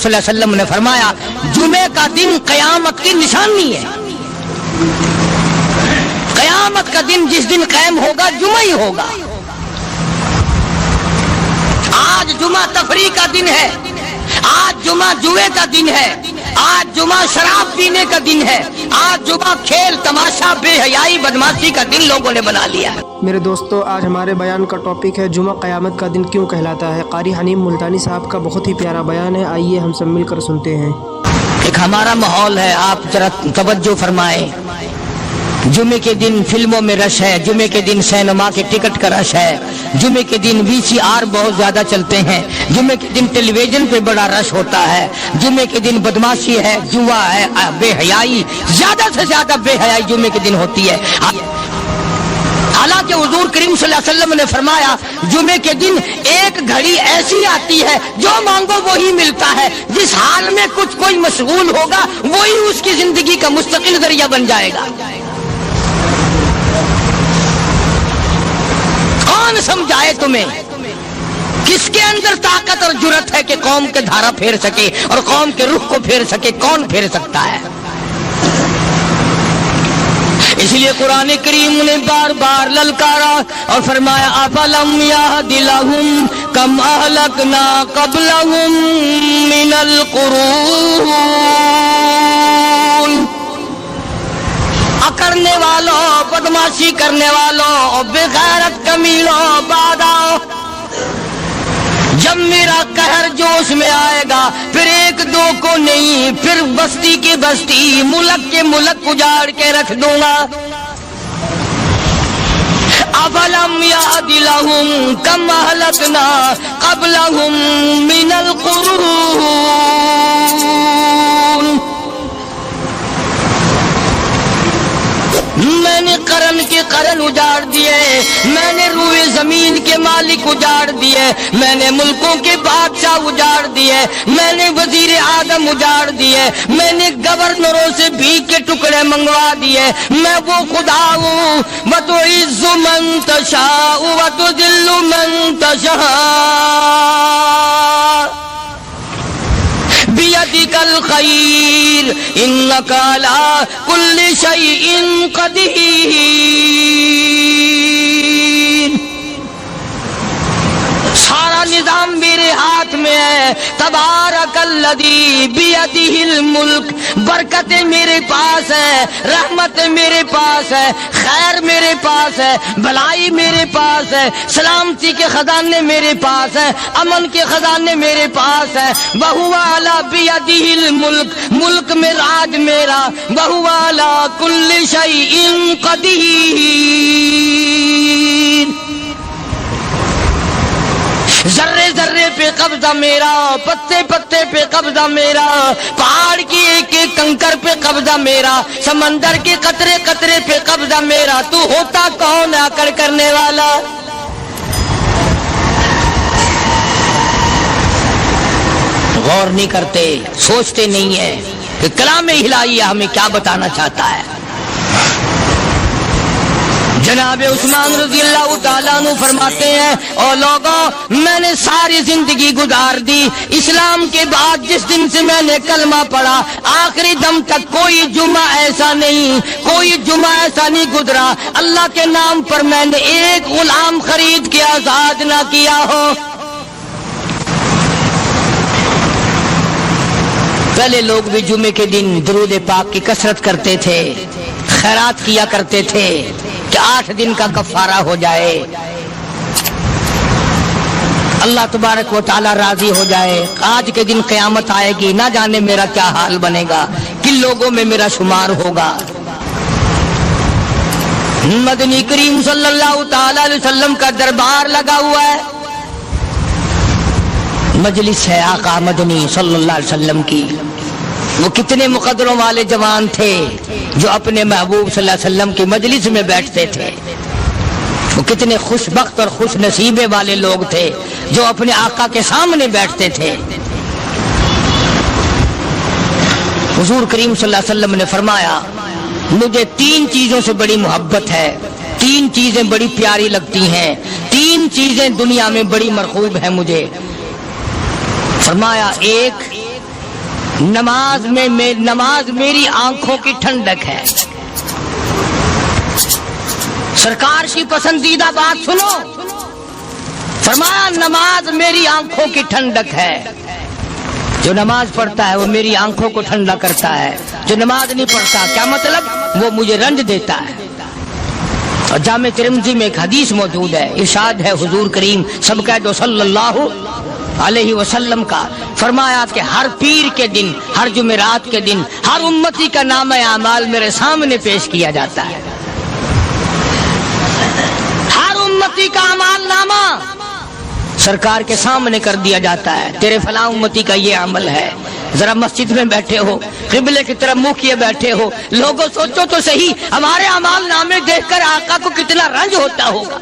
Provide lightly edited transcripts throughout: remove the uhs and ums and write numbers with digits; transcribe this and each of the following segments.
صلی اللہ علیہ وسلم نے فرمایا جمعے کا دن قیامت کی نشانی ہے. قیامت کا دن جس دن قائم ہوگا جمعہ ہی ہوگا. آج جمعہ تفریح کا دن ہے، آج جمعہ جوئے کا دن ہے، آج جمعہ شراب پینے کا دن ہے، آج جمعہ کھیل تماشا بے حیائی بدماشی کا دن لوگوں نے بنا لیا ہے. میرے دوستو، آج ہمارے بیان کا ٹاپک ہے جمعہ قیامت کا دن کیوں کہلاتا ہے. قاری حنیم ملتانی صاحب کا بہت ہی پیارا بیان ہے، آئیے ہم سب مل کر سنتے ہیں. ایک ہمارا ماحول ہے، آپ ذرا توجہ فرمائیں. جمعے کے دن فلموں میں رش ہے، جمعے کے دن سینما کے ٹکٹ کا رش ہے، جمعے کے دن VCR بہت زیادہ چلتے ہیں، جمعے کے دن ٹیلی ویژن پہ بڑا رش ہوتا ہے، جمعے کے دن بدماشی ہے، جوا ہے، بے حیائی، زیادہ سے زیادہ بے حیائی جمعے کے دن ہوتی ہے. حالانکہ حضور کریم صلی اللہ علیہ وسلم نے فرمایا جمعے کے دن ایک گھڑی ایسی آتی ہے جو مانگو وہی ملتا ہے. جس حال میں کچھ کوئی مشغول ہوگا وہی اس کی زندگی کا مستقل ذریعہ بن جائے گا. کون سمجھائے تمہیں کس کے اندر طاقت اور جرت ہے کہ قوم کے دھارا پھیر سکے اور قوم کے رخ کو پھیر سکے؟ کون پھیر سکتا ہے؟ اس لیے قرآن کریم نے بار بار للکارا اور فرمایا افلم یہد لہم کم اہلکنا قبلہم من القرون. اکڑنے والوں، بدماشی کرنے والوں، بے غیرت کمینوں، باداؤ، جب میرا قہر جوش میں آئے گا پھر ایک دو کو نہیں، پھر بستی کی بستی، ملک کے ملک اجاڑ کے رکھ دوں گا. افلم یہد لہم کم اہلکنا قبلہم من القرون. میں نے قرن کے قرن اجاڑ دیے، میں نے روئے زمین کے مالک اجاڑ دیے، میں نے ملکوں کے بادشاہ اجاڑ دیے، میں نے وزیر اعظم اجاڑ دیے، میں نے گورنروں سے بھیک کے ٹکڑے منگوا دیے. میں وہ خدا ہوں وتعز من تشاء وتذل من تشاء بیدک الخیر انک علی کل شیء قدیر. سارا نظام میرے ہاتھ میں ہے. تبارک الذی بیدہ الملک. برکتیں میرے پاس ہے، رحمت میرے پاس ہے، خیر میرے پاس ہے، بھلائی میرے پاس ہے، سلامتی کے خزانے میرے پاس ہے، امن کے خزانے میرے پاس ہے. وہو علی بیدہ الملک. ملک میں راج میرا. وہو علی کل شیء قدیر. ذرے ذرے پہ قبضہ میرا، پتے پتے پہ قبضہ میرا، پہاڑ کی ایک ایک کنکر پہ قبضہ میرا، سمندر کے قطرے قطرے پہ قبضہ میرا. تو ہوتا کون آکڑ کرنے والا؟ غور نہیں کرتے، سوچتے نہیں ہیں کہ کلام الہیہ ہمیں کیا بتانا چاہتا ہے. جناب عثمان رضی اللہ تعالیٰ عنہ فرماتے ہیں او لوگوں، میں نے ساری زندگی گزار دی اسلام کے بعد جس دن سے میں نے کلمہ پڑھا آخری دم تک کوئی جمعہ ایسا نہیں، کوئی جمعہ ایسا نہیں گزرا اللہ کے نام پر میں نے ایک غلام خرید کے آزاد نہ کیا ہو. پہلے لوگ بھی جمعے کے دن درود پاک کی کثرت کرتے تھے، خیرات کیا کرتے تھے کہ 8 دن کا کفارہ ہو جائے، اللہ تبارک و تعالی راضی ہو جائے. آج کے دن قیامت آئے گی، نہ جانے میرا کیا حال بنے گا، کن لوگوں میں میرا شمار ہوگا. مدنی کریم صلی اللہ تعالی علیہ وسلم کا دربار لگا ہوا ہے، مجلس ہے آقا مدنی صلی اللہ علیہ وسلم کی. وہ کتنے مقدروں والے جوان تھے جو اپنے محبوب صلی اللہ علیہ وسلم کی مجلس میں بیٹھتے تھے. وہ کتنے خوش بخت اور خوش نصیبے والے لوگ تھے جو اپنے آقا کے سامنے بیٹھتے تھے. حضور کریم صلی اللہ علیہ وسلم نے فرمایا مجھے 3 چیزوں سے بڑی محبت ہے، 3 چیزیں بڑی پیاری لگتی ہیں، 3 چیزیں دنیا میں بڑی مرغوب ہیں مجھے. فرمایا ایک نماز میری آنکھوں کی ٹھنڈک ہے. سرکار کی پسندیدہ بات سنو. فرمایا نماز میری آنکھوں کی ٹھنڈک ہے. جو نماز پڑھتا ہے وہ میری آنکھوں کو ٹھنڈا کرتا ہے. جو نماز نہیں پڑھتا کیا مطلب؟ وہ مجھے رنج دیتا ہے. اور جامع ترمذی میں ایک حدیث موجود ہے. ارشاد ہے حضور کریم سب کہہ دو صلی اللہ علیہ وسلم کا. فرمایا کہ ہر پیر کے دن، ہر جمعرات کے دن ہر امتی کا نامہ اعمال میرے سامنے پیش کیا جاتا ہے. ہر امتی کا اعمال نامہ سرکار کے سامنے کر دیا جاتا ہے. تیرے فلاں امتی کا یہ عمل ہے. ذرا مسجد میں بیٹھے ہو، قبلے کی طرف منہ کیے بیٹھے ہو، لوگوں سوچو تو صحیح ہمارے اعمال نامے دیکھ کر آقا کو کتنا رنج ہوتا ہوگا.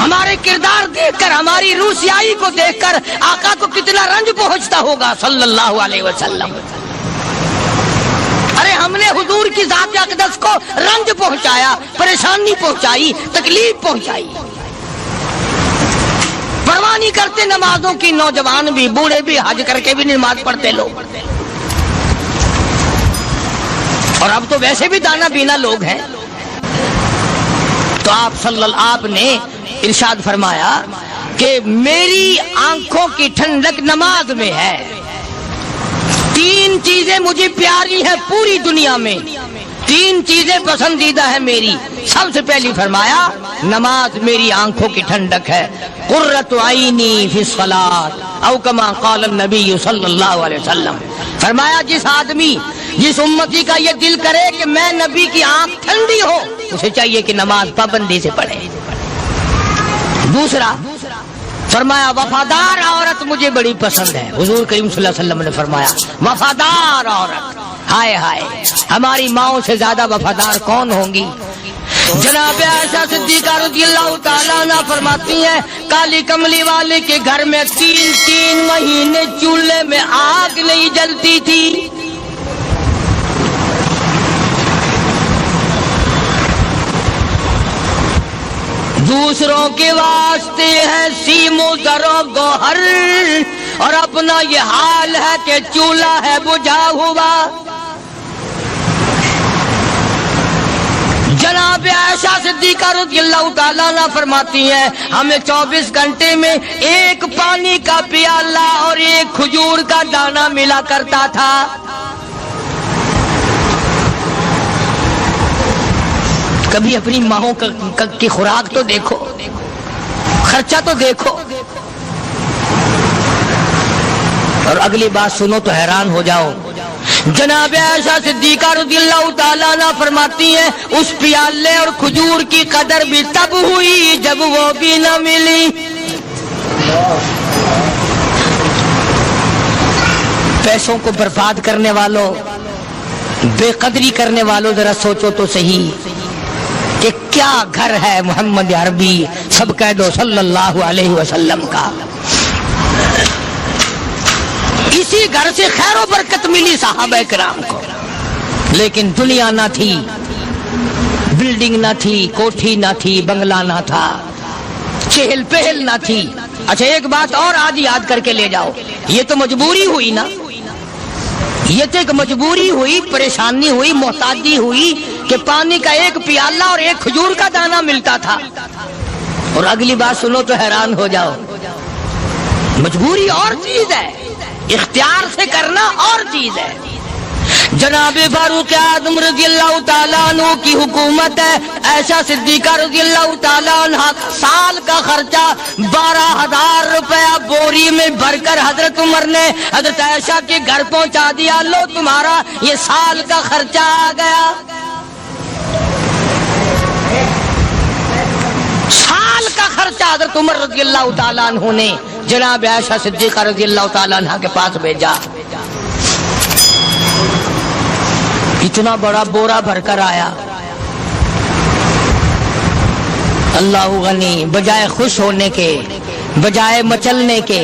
ہمارے کردار دیکھ کر، ہماری روح سیاہی کو دیکھ کر آقا کو کتنا رنج پہنچتا ہوگا صلی اللہ علیہ وسلم. ارے ہم نے حضور کی ذات اقدس کو رنج پہنچایا، پریشانی پہنچائی، تکلیف پہنچائی. پرواہ نہیں کرتے نمازوں کی. نوجوان بھی، بوڑھے بھی، حج کر کے بھی نماز پڑھتے لوگ. اور اب تو ویسے بھی دانا بینا لوگ ہیں. تو آپ نے ارشاد فرمایا کہ میری آنکھوں کی ٹھنڈک نماز میں ہے. 3 چیزیں مجھے پیاری ہیں پوری دنیا میں، 3 چیزیں پسندیدہ ہیں میری. سب سے پہلی فرمایا نماز میری آنکھوں کی ٹھنڈک ہے. قرۃ عینی فی الصلاۃ او کما قال النبی صلی اللہ علیہ وسلم. فرمایا جس امتی کا یہ دل کرے کہ میں نبی کی آنکھ ٹھنڈی ہو، اسے چاہیے کہ نماز پابندی سے پڑھے. دوسرا فرمایا وفادار عورت مجھے بڑی پسند ہے. حضور کریم صلی اللہ علیہ وسلم نے فرمایا وفادار عورت، ہائے ہائے ہماری ماؤں سے زیادہ وفادار کون ہوں گی؟ جناب عائشہ صدیقہ رضی اللہ تعالیٰ عنہ فرماتی ہیں کالی کملی والے کے گھر میں 3 مہینے چولہے میں آگ نہیں جلتی تھی. دوسروں کے واسطے ہے سیم و زر و گوہر، اور اپنا یہ حال ہے کہ چولہا ہے بجھا ہوا. جناب عائشہ صدیقہ رضی اللہ تعالیٰ عنہ فرماتی ہیں ہمیں 24 گھنٹے میں ایک پانی کا پیالہ اور ایک کھجور کا دانہ ملا کرتا تھا. کبھی اپنی ماؤں کی خوراک تو دیکھو، خرچہ تو دیکھو. اور اگلی بات سنو تو حیران ہو جاؤ. جناب عائشہ صدیقہ رضی اللہ تعالیٰ عنہ فرماتی ہیں اس پیالے اور کھجور کی قدر بھی تب ہوئی جب وہ بھی نہ ملی. پیسوں کو برباد کرنے والوں، بے قدری کرنے والوں، ذرا سوچو تو صحیح کہ کیا گھر ہے محمد عربی سب کہہ دو صلی اللہ علیہ وسلم کا. اسی گھر سے خیر و برکت ملی صحابہ کرام کو. لیکن دنیا نہ تھی، بلڈنگ نہ تھی، کوٹھی نہ تھی، بنگلہ نہ تھا، چہل پہل نہ تھی. اچھا ایک بات اور آج یاد کر کے لے جاؤ. یہ تو مجبوری ہوئی نا، یہ تو ایک مجبوری ہوئی، پریشانی ہوئی، محتاجی ہوئی کہ پانی کا ایک پیالہ اور ایک کھجور کا دانہ ملتا تھا. اور اگلی بات سنو تو حیران ہو جاؤ. مجبوری اور چیز ہے، اختیار سے کرنا اور چیز ہے. جناب فاروق اعظم رضی اللہ تعالیٰ عنہ کی حکومت ہے. عائشہ صدیقہ رضی اللہ تعالیٰ عنہ سال کا خرچہ 12,000 روپیہ بوری میں بھر کر حضرت عمر نے حضرت عائشہ کے گھر پہنچا دیا. لو تمہارا یہ سال کا خرچہ آ گیا. سال کا خرچہ حضرت عمر رضی اللہ تعالیٰ عنہ نے جناب عائشہ صدیقہ رضی اللہ تعالیٰ عنہ کے پاس بھیجا. اتنا بڑا بورا بھر کر آیا. اللہ غنی، بجائے خوش ہونے کے، بجائے مچلنے کے،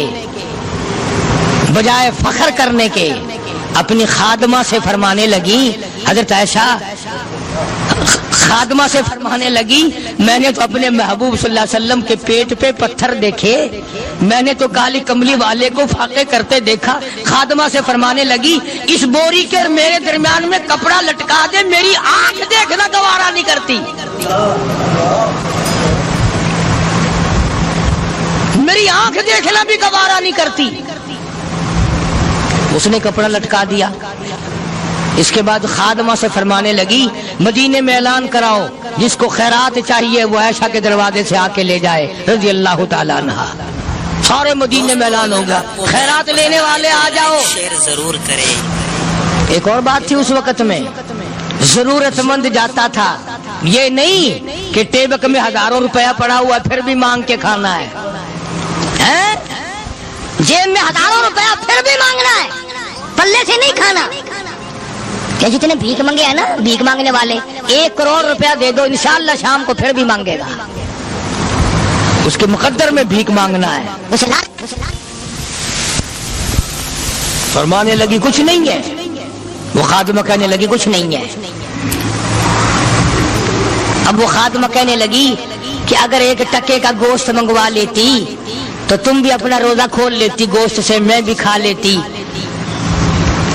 بجائے فخر کرنے کے، اپنی خادمہ سے فرمانے لگی حضرت عائشہ خادمہ سے فرمانے لگی میں نے تو اپنے محبوب صلی اللہ علیہ وسلم کے پیٹ پہ پتھر دیکھے، میں نے تو کالی کملی والے کو فاقے کرتے دیکھا۔ خادمہ سے فرمانے لگی اس بوری کے میرے درمیان میں کپڑا لٹکا دے، میری آنکھ دیکھنا گوارا نہیں کرتی، میری آنکھ دیکھنا بھی گوارا نہیں کرتی۔ اس نے کپڑا لٹکا دیا۔ اس کے بعد خادمہ سے فرمانے لگی مدینے میں اعلان کراؤ جس کو خیرات چاہیے وہ عائشہ کے دروازے سے آ کے لے جائے رضی اللہ تعالیٰ عنہ۔ سارے مدینے میں اعلان ہوگا خیرات لینے والے آ جاؤ۔ شیئر ضرور کرے۔ ایک اور بات تھی اس وقت میں، ضرورت مند جاتا تھا، یہ نہیں کہ ٹیبک میں ہزاروں روپیہ پڑا ہوا پھر بھی مانگ کے کھانا ہے، جیب میں ہزاروں روپیہ پھر بھی مانگنا ہے، پلے سے نہیں کھانا۔ کہ جتنے بھیک مانگے ہیں نا بھیک مانگنے والے، 1 کروڑ روپیہ دے دو انشاءاللہ شام کو پھر بھی مانگے گا، اس کے مقدر میں بھیک مانگنا ہے۔ فرمانے لگی کچھ نہیں ہے، وہ خادمہ کہنے لگی کچھ نہیں ہے۔ اب وہ خادمہ کہنے لگی کہ اگر 1 ٹکے کا گوشت منگوا لیتی تو تم بھی اپنا روزہ کھول لیتی گوشت سے، میں بھی کھا لیتی۔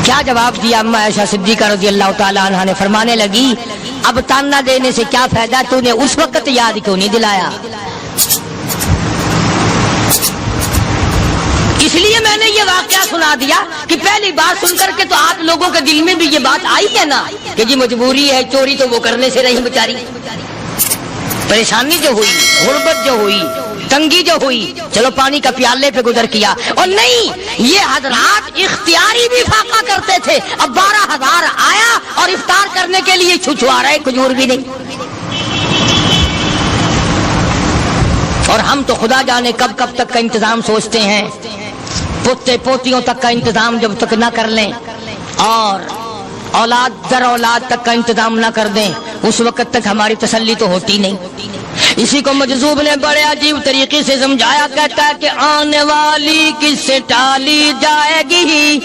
کیا جواب دیا اما عائشہ صدیقہ رضی اللہ تعالی عنہا نے؟ فرمانے لگی اب تانا دینے سے کیا فائدہ، تو نے اس وقت یاد کیوں نہیں دلایا؟ اس لیے میں نے یہ واقعہ سنا دیا کہ پہلی بار سن کر کے تو آپ لوگوں کے دل میں بھی یہ بات آئی ہے نا کہ جی مجبوری ہے، چوری تو وہ کرنے سے رہی بیچاری، پریشانی جو ہوئی، غربت جو ہوئی، تنگی جو ہوئی، چلو پانی کا پیالے پہ گزر کیا۔ اور نہیں، یہ حضرات اختیاری بھی فاقہ کرتے تھے۔ اب 12,000 آیا اور افطار کرنے کے لیے چھچوا رہے، کھجور بھی نہیں۔ اور ہم تو خدا جانے کب کب تک کا انتظام سوچتے ہیں، پوتے پوتیوں تک کا انتظام جب تک نہ کر لیں اور اولاد در اولاد تک کا انتظام نہ کر دیں اس وقت تک ہماری تسلی تو ہوتی نہیں۔ اسی کو مجذوب نے بڑے عجیب طریقے سے سمجھایا، کہتا ہے کہ آنے والی کس سے ٹالی جائے گی،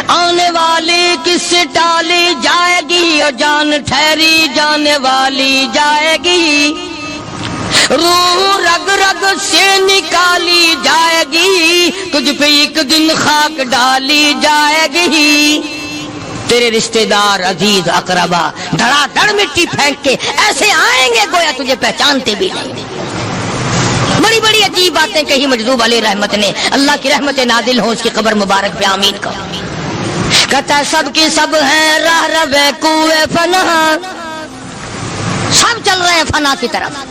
آنے والی کس سے ٹالی جائے گی، اور جان ٹھہری جانے والی جائے گی، روح رگ رگ سے نکالی جائے گی، تجھ پہ ایک دن خاک ڈالی جائے گی، تیرے رشتہ دار عزیز اقربا دھڑا دھڑ مٹی پھینک کے ایسے آئیں گے گویا تجھے پہچانتے بھی نہیں۔ بڑی بڑی عجیب باتیں کہی مجذوب علیہ رحمت نے، اللہ کی رحمت نازل ہو اس کی قبر مبارک پہ آمین کہو۔ کہتا ہے سب کی سب ہیں راہ روے کوئے فنا، سب چل رہے ہیں فنا کی طرف۔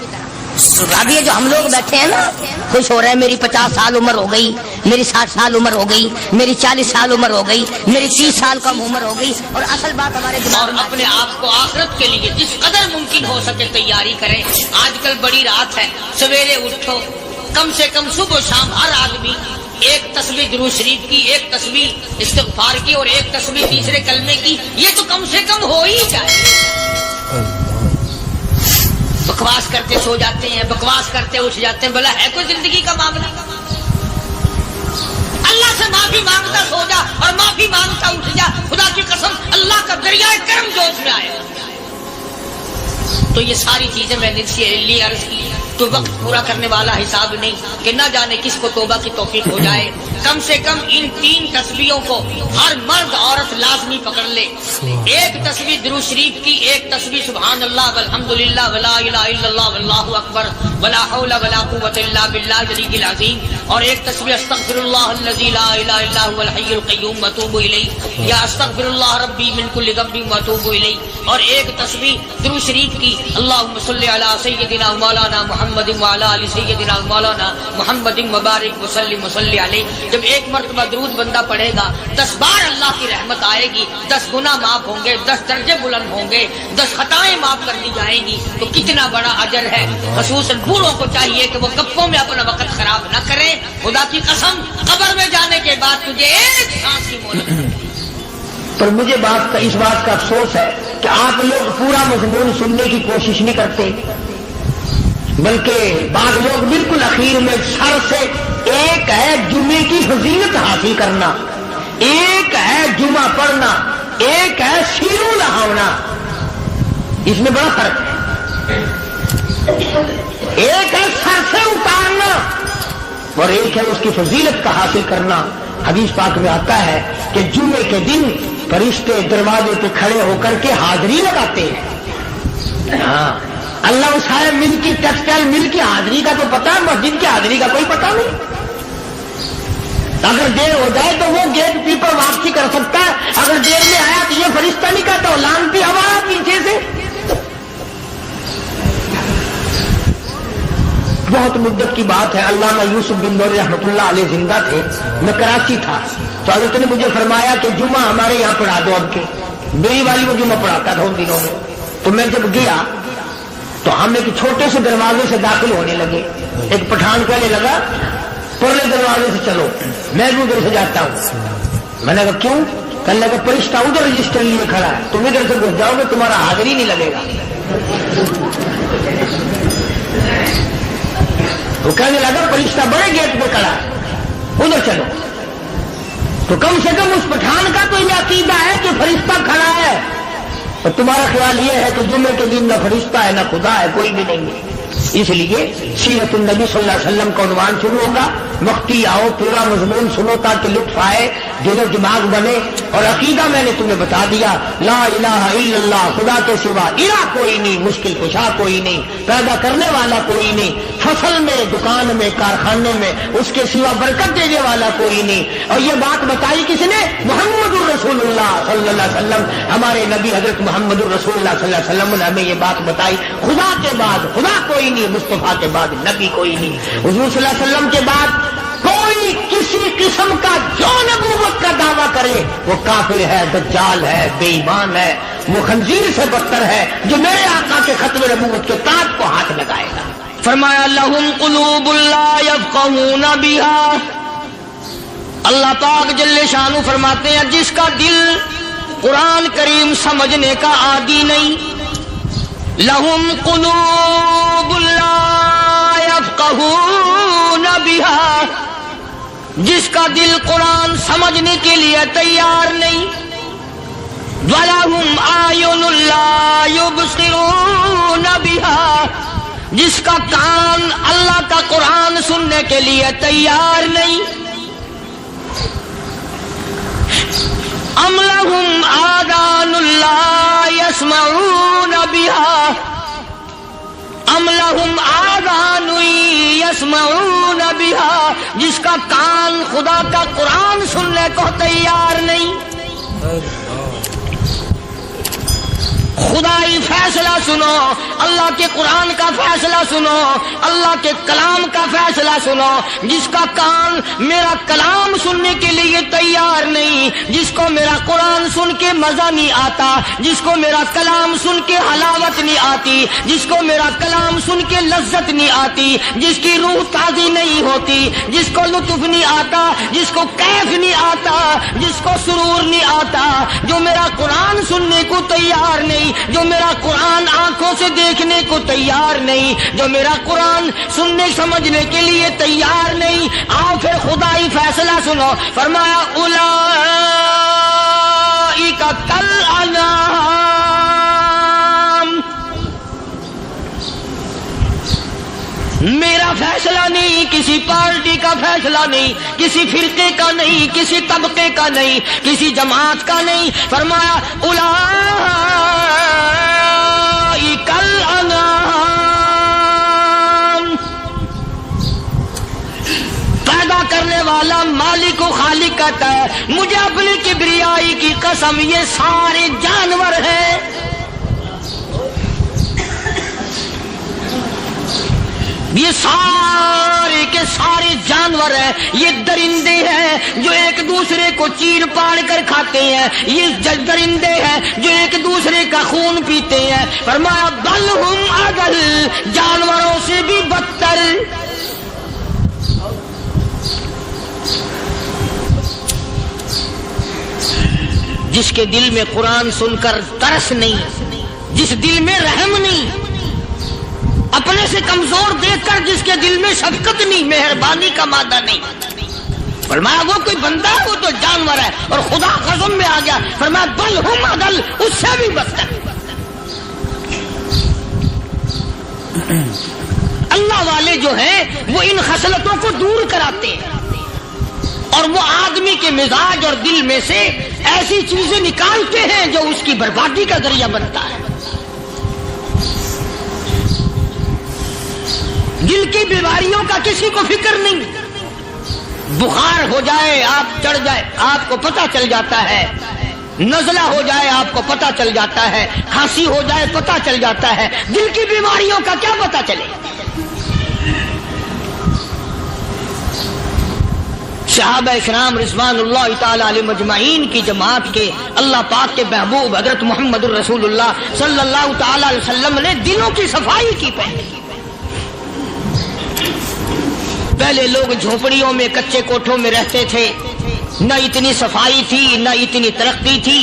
اب یہ جو ہم لوگ بیٹھے ہیں نا خوش ہو رہے ہیں، میری 50 سال عمر ہو گئی، میری 60 سال عمر ہو گئی، میری 40 سال عمر ہو گئی، میری 30 سال کم عمر ہو گئی، اور اصل بات ہمارے دماغ میں اپنے آپ کو آخرت کے لیے جس قدر ممکن ہو سکے تیاری کریں۔ آج کل بڑی رات ہے، سویرے اٹھو، کم سے کم صبح و شام ہر آدمی 1 تسبیح درود شریف کی، 1 تسبیح استغفار کی، اور 1 تسبیح تیسرے کلمے کی، یہ تو کم سے کم ہو ہی جائے۔ بکواس کرتے سو جاتے ہیں، بکواس کرتے اٹھ جاتے ہیں، بلا ہے کوئی زندگی کا معاملہ؟ اللہ سے معافی مانگتا سو جا اور معافی مانگتا اٹھ جا، خدا کی قسم اللہ کا دریائے کرم جوش میں آئے۔ تو یہ ساری چیزیں میں نے لیے عرض کی، تو وقت پورا کرنے والا حساب نہیں کہ نہ جانے کس کو توبہ کی توفیق ہو جائے۔ کم سے کم ان 3 تسبیحوں کو ہر مرد عورت لازمی پکڑ لے۔ 1 تسبیح درود شریف کی، 1 تسبیح سبحان اللہ والحمدللہ ولا الہ الا اللہ واللہ اکبر ولا حول ولا قوۃ الا باللہ العلی العظیم، اور 1 تسبیح استغفر اللہ الذی لا الہ الا هو الحی القیوم واتوب الیہ، یا استغفر اللہ ربی من کل ذنب واتوب الیہ، اور 1 تسبیح درود شریف کی اللہم صلی علی سیدنا مولانا محمد وعلی آل سیدنا مولانا محمد مبارک وسلم وصلی علیہ۔ جب 1 مرتبہ درود بندہ پڑھے گا 10 بار اللہ کی رحمت آئے گی، 10 گناہ معاف ہوں گے، 10 درجے بلند ہوں گے، 10 خطائیں معاف کر دی جائیں گی، تو کتنا بڑا اجر ہے۔ خصوصاً بوڑھوں کو چاہیے کہ وہ گپوں میں اپنا وقت خراب نہ کریں۔ خدا کی قسم قبر میں جانے کے بعد تجھے 1 سانس کی مہلت۔ پر مجھے اس بات کا افسوس ہے کہ آپ لوگ پورا مضمون سننے کی کوشش نہیں کرتے، بلکہ بعض لوگ بالکل اخیر میں سر سے، ایک ہے جمعے کی فضیلت حاصل کرنا، ایک ہے جمعہ پڑھنا، ایک ہے سینوں لہاؤنا، اس میں بڑا فرق ہے. ایک ہے سر سے اتارنا اور ایک ہے اس کی فضیلت کا حاصل کرنا. حدیث پاک میں آتا ہے کہ جمعے کے دن فرشتے دروازے پہ کھڑے ہو کر کے حاضری لگاتے ہیں. ہاں اللہ صاحب مل کی ٹیکسٹائل مل کی حاضری کا تو پتا ہے, مسجد کی حاضری کا کوئی پتا نہیں. اگر دیر ہو جائے تو وہ گیٹ کیپر واپسی کر سکتا ہے, اگر دیر میں آیا تو یہ فرشتہ نہیں کہتا, لانتی ہوا پیچھے سے. بہت مدت کی بات ہے, علامہ یوسف بن نور رحمۃ اللہ علیہ زندہ تھے, میں کراچی تھا, تو حضرت نے مجھے فرمایا کہ جمعہ ہمارے یہاں پڑھا دو. اب کے میری والی کو جمعہ پڑھاتا تھا ان دنوں میں. تو میں جب گیا تو ہم ایک چھوٹے سے دروازے سے داخل ہونے لگے. ایک پٹھان کہنے لگا پرلے دروازے سے چلو, میں بھی ادھر سے جاتا ہوں. میں نے کہا کیوں؟ کہنے لگا فرشتہ ادھر رجسٹر لیے کھڑا ہے, تم ادھر سے گھس جاؤ گے تمہارا حاضری نہیں لگے گا. وہ کہنے لگا فرشتہ بڑے گیٹ پہ کھڑا ہے, ادھر چلو. تو کم سے کم اس پٹھان کا تو یہ عقیدہ ہے کہ فرشتہ کھڑا ہے, اور تمہارا خیال یہ ہے کہ جمعے کے دن نہ فرشتہ ہے نہ خدا ہے, کوئی بھی نہیں ہے. اس لیے سیرت النبی صلی اللہ علیہ وسلم کا عنوان شروع ہوگا, وقتی آؤ پورا مضمون سنو تاکہ لطف آئے, دل و دماغ بنے. اور عقیدہ میں نے تمہیں بتا دیا, لا الہ الا اللہ, خدا کے سوا الہ کوئی نہیں, مشکل کشا کوئی نہیں, پیدا کرنے والا کوئی نہیں, فصل میں دکان میں کارخانے میں اس کے سوا برکت دینے والا کوئی نہیں. اور یہ بات بتائی کس نے؟ محمد الرسول اللہ صلی اللہ علیہ وسلم. ہمارے نبی حضرت محمد الرسول اللہ صلی اللہ علیہ وسلم نے ہمیں یہ بات بتائی, خدا کے بعد خدا کوئی نہیں, مصطفیٰ کے بعد نبی کوئی نہیں, حضور صلی اللہ علیہ وسلم کے بعد کوئی کسی قسم کا جو نبوت کا دعویٰ کرے وہ کافر ہے, دجال ہے, بے ایمان ہے, وہ خنزیر سے بدتر ہے جو میرے آقا کے ختم نبوت کے تاج کو ہاتھ لگائے گا. فرمایا لہم قلوب لا یفقہون بہا, اللہ پاک جل شانہ فرماتے ہیں جس کا دل قرآن کریم سمجھنے کا عادی نہیں. لہم قلوب لا یفقہون بہا, جس کا دل قرآن سمجھنے کے لیے تیار نہیں. وَلَهُمْ أَعْيُنٌ لَا يُبْصِرُونَ بِهَا, جس کا کان اللہ کا قرآن سننے کے لیے تیار نہیں. أَمْ لَهُمْ آذَانٌ لَا يَسْمَعُونَ بِهَا, أَمْ لَهُمْ آذَانٌ يَسْمَعُونَ بِهَا, جس کا کان خدا کا قرآن سننے کو تیار نہیں. خدائی فیصلہ سنو, اللہ کے قرآن کا فیصلہ سنو, اللہ کے کلام کا فیصلہ سنو. جس کا کان میرا کلام سننے کے لیے تیار نہیں, جس کو میرا قرآن سن کے مزہ نہیں آتا, جس کو میرا کلام سن کے حلاوت نہیں آتی, جس کو میرا کلام سن کے لذت نہیں آتی, جس کی روح تازی نہیں ہوتی, جس کو لطف نہیں آتا, جس کو کیف نہیں آتا, جس کو سرور نہیں آتا, جو میرا قرآن سننے کو تیار نہیں, جو میرا قرآن آنکھوں سے دیکھنے کو تیار نہیں, جو میرا قرآن سننے سمجھنے کے لیے تیار نہیں. آؤ پھر خدائی فیصلہ سنو. فرمایا اولئک کالانعام, میرا فیصلہ نہیں, کسی پارٹی کا فیصلہ نہیں, کسی فرقے کا نہیں, کسی طبقے کا نہیں, کسی جماعت کا نہیں. فرمایا اولئک الانعام, پیدا کرنے والا مالک و خالق کہتا ہے مجھے اپنی کبریائی کی قسم یہ سارے جانور ہیں. یہ سارے کے سارے جانور ہیں, یہ درندے ہیں جو ایک دوسرے کو چیر پاڑ کر کھاتے ہیں, یہ درندے ہیں جو ایک دوسرے کا خون پیتے ہیں. فرمایا بل ہم اضل, جانوروں سے بھی بدتر. جس کے دل میں قرآن سن کر ترس نہیں, جس دل میں رحم نہیں, اپنے سے کمزور دیکھ کر جس کے دل میں شفقت نہیں, مہربانی کا مادہ نہیں. فرمایا وہ کوئی بندہ ہے, وہ تو جانور ہے. اور خدا قسم میں آ گیا, فرمایا بل ہم عدل, اس سے بھی بدتر. اللہ والے جو ہیں وہ ان خصلتوں کو دور کراتے ہیں اور وہ آدمی کے مزاج اور دل میں سے ایسی چیزیں نکالتے ہیں جو اس کی بربادی کا ذریعہ بنتا ہے. دل کی بیماریوں کا کسی کو فکر نہیں. بخار ہو جائے آپ چڑھ جائے آپ کو پتہ چل جاتا ہے, نزلہ ہو جائے آپ کو پتہ چل جاتا ہے, کھانسی ہو جائے پتہ چل جاتا ہے. دل کی بیماریوں کا کیا پتہ چلے؟ صحابہ کرام رضوان اللہ تعالی علیہ مجمعین کی جماعت کے اللہ پاک کے محبوب حضرت محمد الرسول اللہ صلی اللہ تعالی علیہ وسلم نے دلوں کی صفائی کی. پہلے لوگ جھونپڑیوں میں کچے کوٹھوں میں رہتے تھے, نہ اتنی صفائی تھی نہ اتنی ترقی تھی.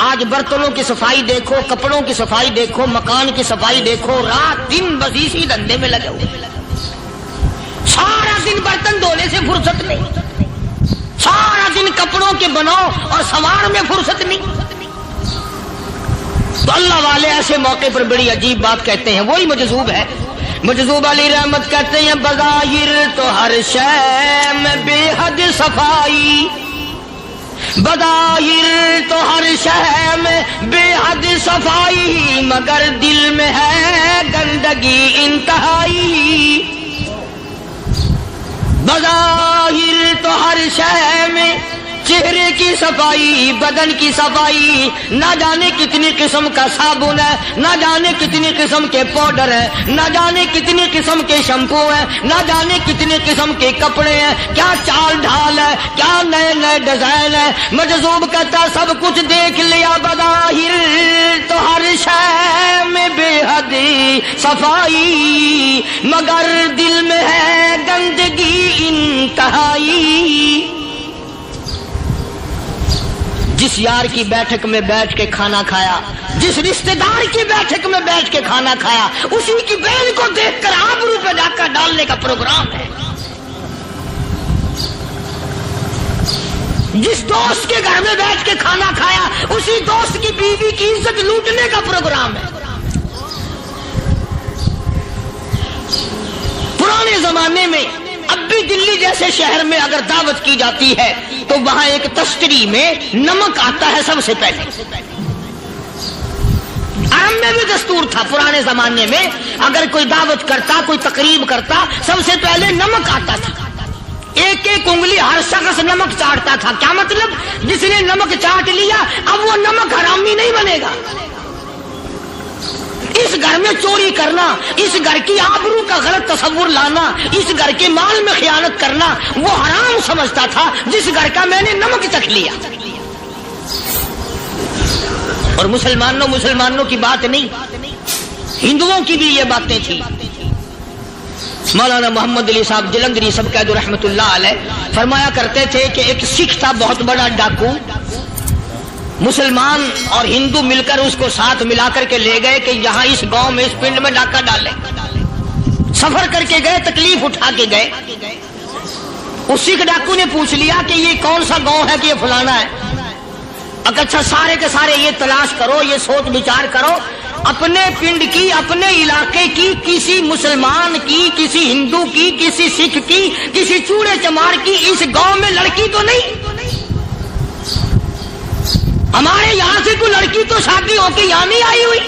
آج برتنوں کی صفائی دیکھو, کپڑوں کی صفائی دیکھو, مکان کی صفائی دیکھو, رات دن بس اسی دھندے میں لگے ہوئے. سارا دن برتن دھونے سے فرصت نہیں, سارا دن کپڑوں کے بناؤ اور سوار میں فرصت نہیں. تو اللہ والے ایسے موقع پر بڑی عجیب بات کہتے ہیں. وہی مجذوب ہے, مجذوب علی رحمت کہتے ہیں بظاہر تو ہر شے میں بے حد صفائی, بظاہر تو ہر شے میں بے حد صفائی, مگر دل میں ہے گندگی انتہائی. بظاہر تو ہر شے میں چہرے کی صفائی, بدن کی صفائی, نہ جانے کتنی قسم کا صابن ہے, نہ جانے کتنی قسم کے پاؤڈر ہے, نہ جانے کتنی قسم کے شیمپو ہیں, نہ جانے کتنی قسم کے کپڑے ہیں, کیا چال ڈھال ہے, کیا نئے نئے ڈیزائن ہے. مجذوب کہتا سب کچھ دیکھ لیا, بظاہر تو ہر شے میں بے حد صفائی, مگر دل میں ہے گندگی انتہائی. جس یار کی بیٹھک میں بیٹھ کے کھانا کھایا, جس رشتہ دار کی بیٹھک میں بیٹھ کے کھانا کھایا, اسی کی بیل کو دیکھ کر آبرو پہ ڈاکہ ڈالنے کا پروگرام ہے. جس دوست کے گھر میں بیٹھ کے کھانا کھایا, اسی دوست کی بیوی کی عزت لوٹنے کا پروگرام ہے. پرانے زمانے میں اب بھی دلی جیسے شہر میں اگر دعوت کی جاتی ہے تو وہاں ایک تشتری میں نمک آتا ہے سب سے پہلے. عرب میں بھی دستور تھا پرانے زمانے میں, اگر کوئی دعوت کرتا, کوئی تقریب کرتا, سب سے پہلے نمک آتا تھا. ایک ایک انگلی ہر شخص نمک چاٹتا تھا. کیا مطلب؟ جس نے نمک چاٹ لیا اب وہ نمک حرامی نہیں بنے گا. اس گھر میں چوری کرنا, اس گھر کی آبرو کا غلط تصور لانا, اس گھر کے مال میں خیانت کرنا وہ حرام سمجھتا تھا جس گھر کا میں نے نمک چکھ لیا. اور مسلمانوں کی بات نہیں, ہندوؤں کی بھی یہ باتیں تھی. مولانا محمد علی صاحب جلندری سب قید رحمت اللہ علیہ فرمایا کرتے تھے کہ ایک سکھ تھا بہت بڑا ڈاکو, مسلمان اور ہندو مل کر اس کو ساتھ ملا کر کے لے گئے کہ یہاں اس گاؤں میں اس پنڈ میں ڈاکہ ڈالے. سفر کر کے گئے, تکلیف اٹھا کے گئے. اس سکھ ڈاکو نے پوچھ لیا کہ یہ کون سا گاؤں ہے کہ یہ فلانا ہے. اچھا سارے کے سارے یہ تلاش کرو, یہ سوچ بچار کرو, اپنے پنڈ کی, اپنے علاقے کی, کسی مسلمان کی, کسی ہندو کی, کسی سکھ کی, کسی چوڑے چمار کی اس گاؤں میں لڑکی تو نہیں. ہمارے یہاں سے کوئی لڑکی تو شادی ہو کے یہاں نہیں آئی ہوئی.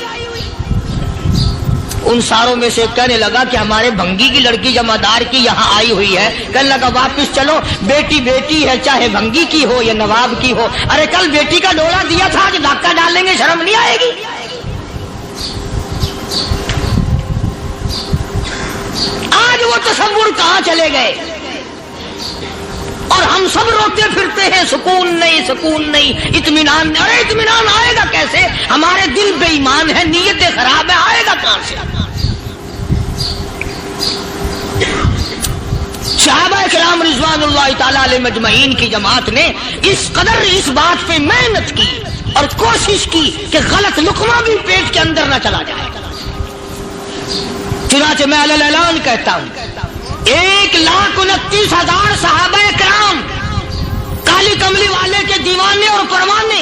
ان ساروں میں سے کہنے لگا کہ ہمارے بھنگی کی لڑکی جمعدار کی یہاں آئی ہوئی ہے. کہنے لگا واپس چلو, بیٹی بیٹی ہے چاہے بھنگی کی ہو یا نواب کی ہو. ارے کل بیٹی کا ڈولا دیا تھا, آج ڈاکہ ڈالیں گے, شرم نہیں آئے گی؟ آج وہ تصور کہاں چلے گئے اور ہم سب روتے پھرتے ہیں سکون نہیں, سکون نہیں, اطمینان. ارے اطمینان آئے گا کیسے؟ ہمارے دل بے ایمان ہے, نیتیں خراب ہے, آئے گا کہاں سے؟ صحابہ کرام رضوان اللہ تعالی علیہ مجمعین کی جماعت نے اس قدر اس بات پہ محنت کی اور کوشش کی کہ غلط لقمہ بھی پیٹ کے اندر نہ چلا جائے. چنانچہ میں اعلان کہتا ہوں 1,29,000 صحابہ کرام کالی کملی والے کے دیوانے اور پروانے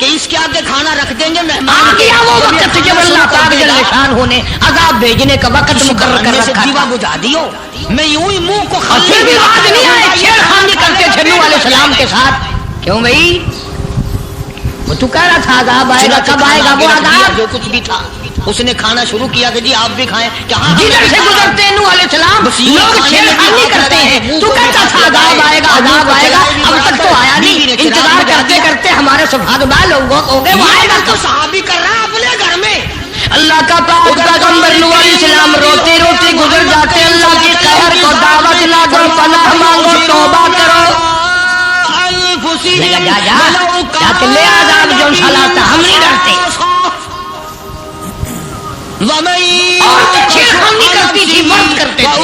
کہ اس کے آگے کھانا رکھ دیں گے مہمان آ گیا وہ وقت جب اللہ پاک جل شان ہونے عذاب بھیجنے کا وقت مقرر کر رکھا دیوا بجھا دیو میں یوں ہی منہ کو اور پھر بھی آج نہیں آئے چھیڑخانی کرتے تھے نوح علیہ السلام کے ساتھ. کیوں بھائی وہ تو کہہ رہا تھا عذاب آئے گا, کب آئے گا وہ عذاب؟ جو کچھ بھی تھا اس نے کھانا شروع کیا کہ جی آپ بھی کھائیں. جدھر سے گزرتے ہیں نوح علیہ السلام لوگ چھیڑخانی کرتے ہیں. تو کہتا تھا عذاب آئے گا عذاب آئے گا, اب تک تو آیا نہیں. انتظار کرتے کرتے ہمارے سفارشدار لوگوں ہو گئے, وہ آئے گا تو صحابی کر رہا ہے اپنے گھر میں. اللہ کا پاک پیغمبر نوح علیہ السلام روتے روتے گزر جاتے. اللہ کی قہر کو دعوت نہ دو, پناہ مانگو, توبہ کرو. جا کے لے عذاب جو سلاتا, ہم نہیں ڈرتے. چھیڑخانی کرتی تھی, مرد کرتے تھے.